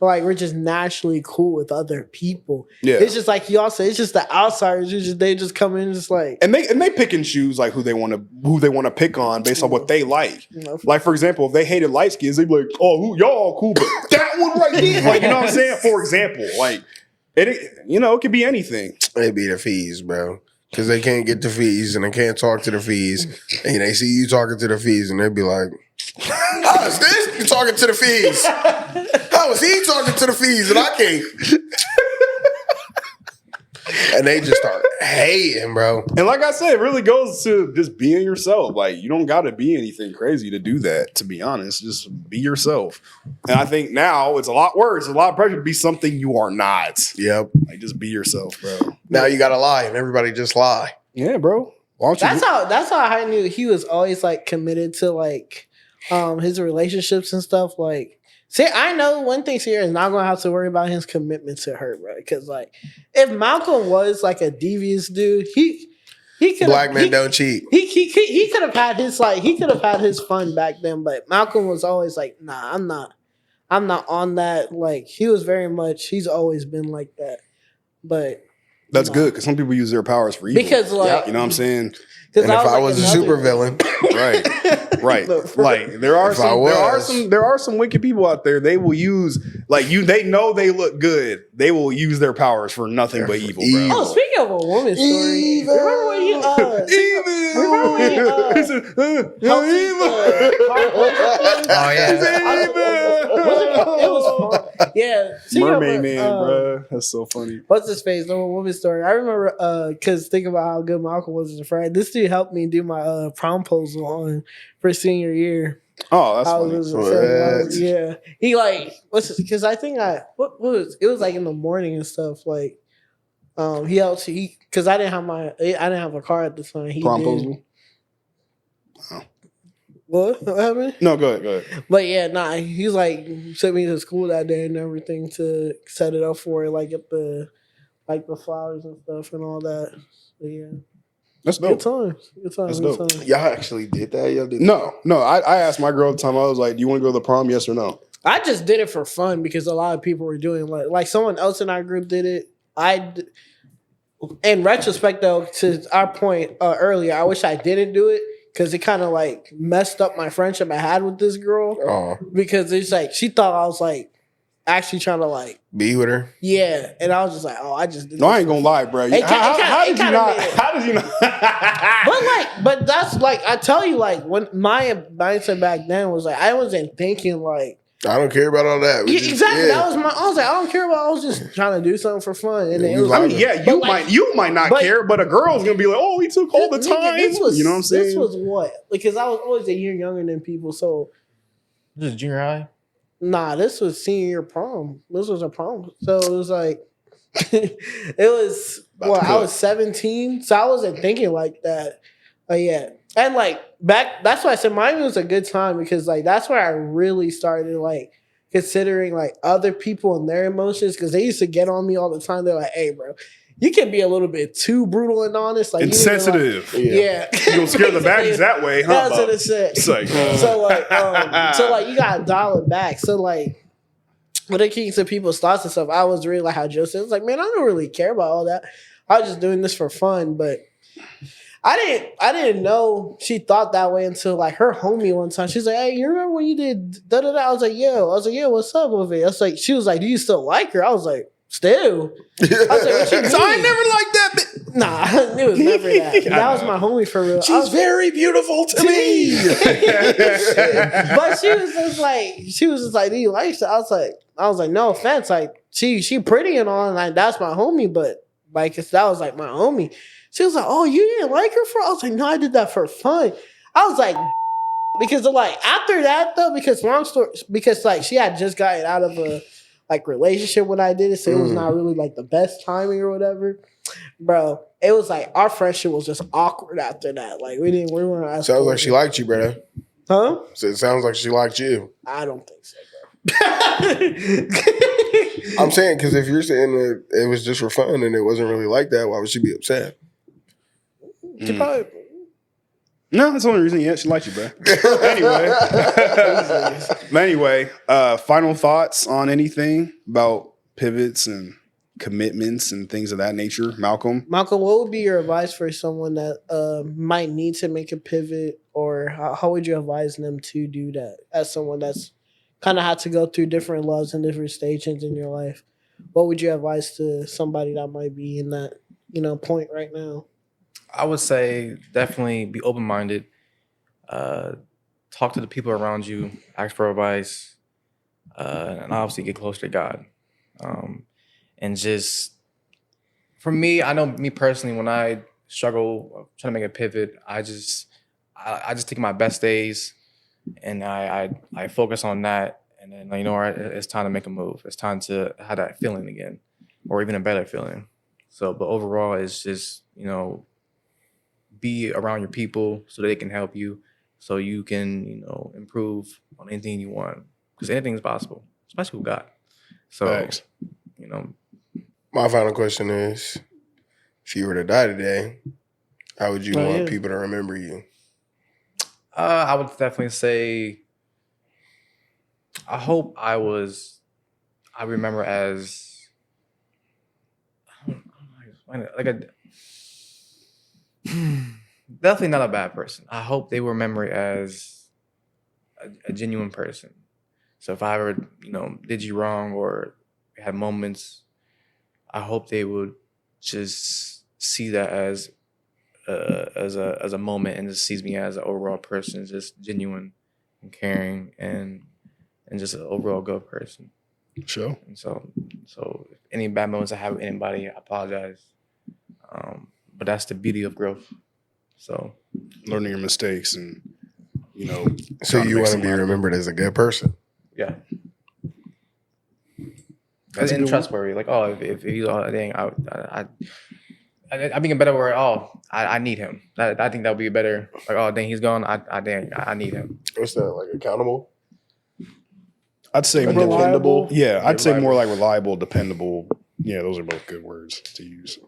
like we're just naturally cool with other people. Yeah, it's just like y'all say. It's just the outsiders. They just come in just like and they pick and choose like who they want to pick on based on what they like. Like for example, if they hated light skins, they'd be like, oh, y'all all cool, but that one right here, like you know what I'm saying. For example, like it could be anything. It'd be the fees, bro. Because they can't get the fees and they can't talk to the fees, and they see you talking to the fees, and they'd be like, how is this? You talking to the fees? How is he talking to the fees and I can't? And they just start hating, bro. And like I said, it really goes to just being yourself. Like, you don't got to be anything crazy to do that, to be honest. Just be yourself. And I think now it's a lot worse. It's a lot of pressure to be something you are not. Yep. Like, just be yourself, bro. Now you got to lie and everybody just lie. Yeah, bro. That's how I knew he was always like committed to like his relationships and stuff. Like, see, I know one thing here is not gonna have to worry about his commitment to her, bro. Because like, if Malcolm was like a devious dude, he could black men don't cheat. He could have had his fun back then, but Malcolm was always like, nah, I'm not on that. Like he's always been like that. But that's good because some people use their powers for evil. Because like, you know what I'm saying. And if I was a super villain, right. Like there are some wicked people out there. They will use they know they look good. They will use their powers for nothing but evil, bro. Oh, speaking of a woman story, remember when you Oh yeah. It was fun. Yeah. Mermaid Man, bro. That's so funny. What's his face? No woman story. I remember because think about how good Malcolm was as a friend. This dude helped me do my promposal for senior year. Oh, that's funny. Yeah. He like because I think it was like in the morning and stuff. Like he helped because I didn't have a car at the time. He promposal. Did. Wow. What happened? No, go ahead. But yeah, he's like sent me to school that day and everything to set it up for it, like get the flowers and stuff and all that. But yeah. That's dope. Good times. That's dope. Y'all actually did that? Y'all did No. I asked my girl at the time. I was like, "Do you want to go to the prom? Yes or no?" I just did it for fun because a lot of people were doing like someone else in our group did it. In retrospect, though, to our point earlier, I wish I didn't do it because it kind of like messed up my friendship I had with this girl. Because it's like she thought I was like actually trying to like be with her. Yeah, and I was just like, oh, I just did. No, I ain't gonna lie, bro. How did you not? But that's like I tell you, like when my mindset back then was like I wasn't thinking like. I don't care about all that. Exactly. That was I was like, I don't care about. I was just trying to do something for fun. And it was, you might not care, but a girl's gonna be like, oh, he took all the time. You know what I'm saying? This was what? Because I was always a year younger than people. So this is junior high. Nah, this was senior year prom. This was a prom. So it was like, it was I was 17, so I wasn't thinking like that. Yeah. And like that's why I said mine was a good time because like that's where I really started like considering like other people and their emotions because they used to get on me all the time. They're like, "Hey, bro, you can be a little bit too brutal and honest, like insensitive." Yeah, you gonna scare the baddies that way, huh? That's what it said. So like you gotta dial it back. So like when it came to people's thoughts and stuff, I was really like how Joe said, "It's like, man, I don't really care about all that. I was just doing this for fun," but. I didn't know she thought that way until like her homie one time. She's like, "Hey, you remember when you did da da da?" I was like, "Yeah." What's up with it? I was like, she was like, "Do you still like her?" I was like, "Still." I was like, "What you mean?" So I never liked that bitch. Nah, it was never that. That was my homie for real. She's very beautiful to me. But she was just like, "Do you like her?" I was like, "No offense, like she pretty and all, and like that's my homie, but like that was like my homie." She was like, "Oh, you didn't like her for?" I was like, "No, I did that for fun." I was like, because like after that though, because long story, because like she had just gotten out of a like relationship when I did it, so it was not really like the best timing or whatever. Bro, it was like our friendship was just awkward after that. Like we weren't. Sounds like she liked you, brother. Huh? So it sounds like she liked you. I don't think so, bro. I'm saying because if you're saying that it was just for fun and it wasn't really like that, why would she be upset? No, that's the only reason. Yeah, she likes you, bro. Anyway, final thoughts on anything about pivots and commitments and things of that nature, Malcolm. What would be your advice for someone that might need to make a pivot, or how would you advise them to do that? As someone that's kind of had to go through different loves and different stages in your life, what would you advise to somebody that might be in that point right now? I would say definitely be open-minded. Talk to the people around you. Ask for advice. And obviously get closer to God. And just, for me, I know me personally, when I struggle trying to make a pivot, I just take my best days and I focus on that. And then, it's time to make a move. It's time to have that feeling again, or even a better feeling. So, but overall, it's just, be around your people so they can help you, so you can, improve on anything you want. Because anything is possible, especially with God. So, thanks. My final question is, if you were to die today, how would you want people to remember you? I would definitely say, I hope I remember as, definitely not a bad person. I hope they remember it as a genuine person. So if I ever, did you wrong or had moments, I hope they would just see that as a moment and just sees me as an overall person, just genuine and caring and just an overall good person. Sure. And so if any bad moments I have with anybody, I apologize. But that's the beauty of growth. So learning your mistakes and, So you want to be remembered as a good person? Yeah. And trustworthy. Like, if he's dang, I think a better word. I need him. I think that would be a better. Like, dang, he's gone. I need him. What's that? Like accountable? I'd say reliable. Yeah, I'd say more like reliable, dependable. Yeah, those are both good words to use.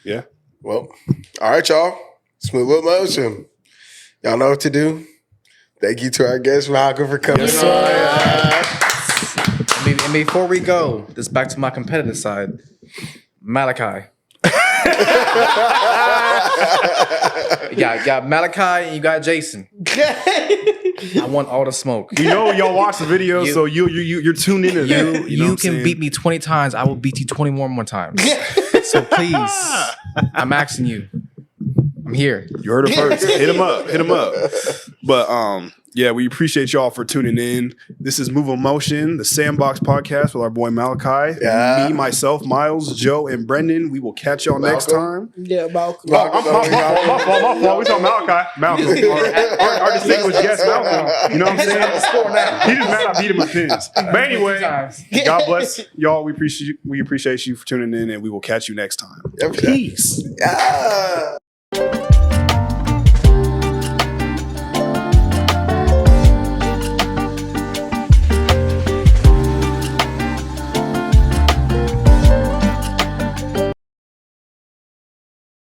Yeah. Well, all right, y'all. Smooth motion. Y'all know what to do. Thank you to our guest Malcolm for coming on. And before we go, this back to my competitive side. Malachi. You got Malachi and you got Jason. I want all the smoke. You know y'all watch the video, so you're tuned in. You can beat me 20 times. I will beat you 21 more times. So please, I'm asking you. I'm here. You heard it first. Hit him up. But yeah, we appreciate y'all for tuning in. This is Move of Motion, the Sandbox Podcast with our boy Malachi. Yeah. Me, myself, Miles, Joe, and Brendan. We will catch y'all next time. Yeah, Malcolm. My fault. We talking Malcolm. Our distinguished guest, Malcolm. You know what I'm saying? He just mad I beat him with pins. But anyway, God bless y'all. We appreciate you for tuning in, and we will catch you next time. Peace. Yeah.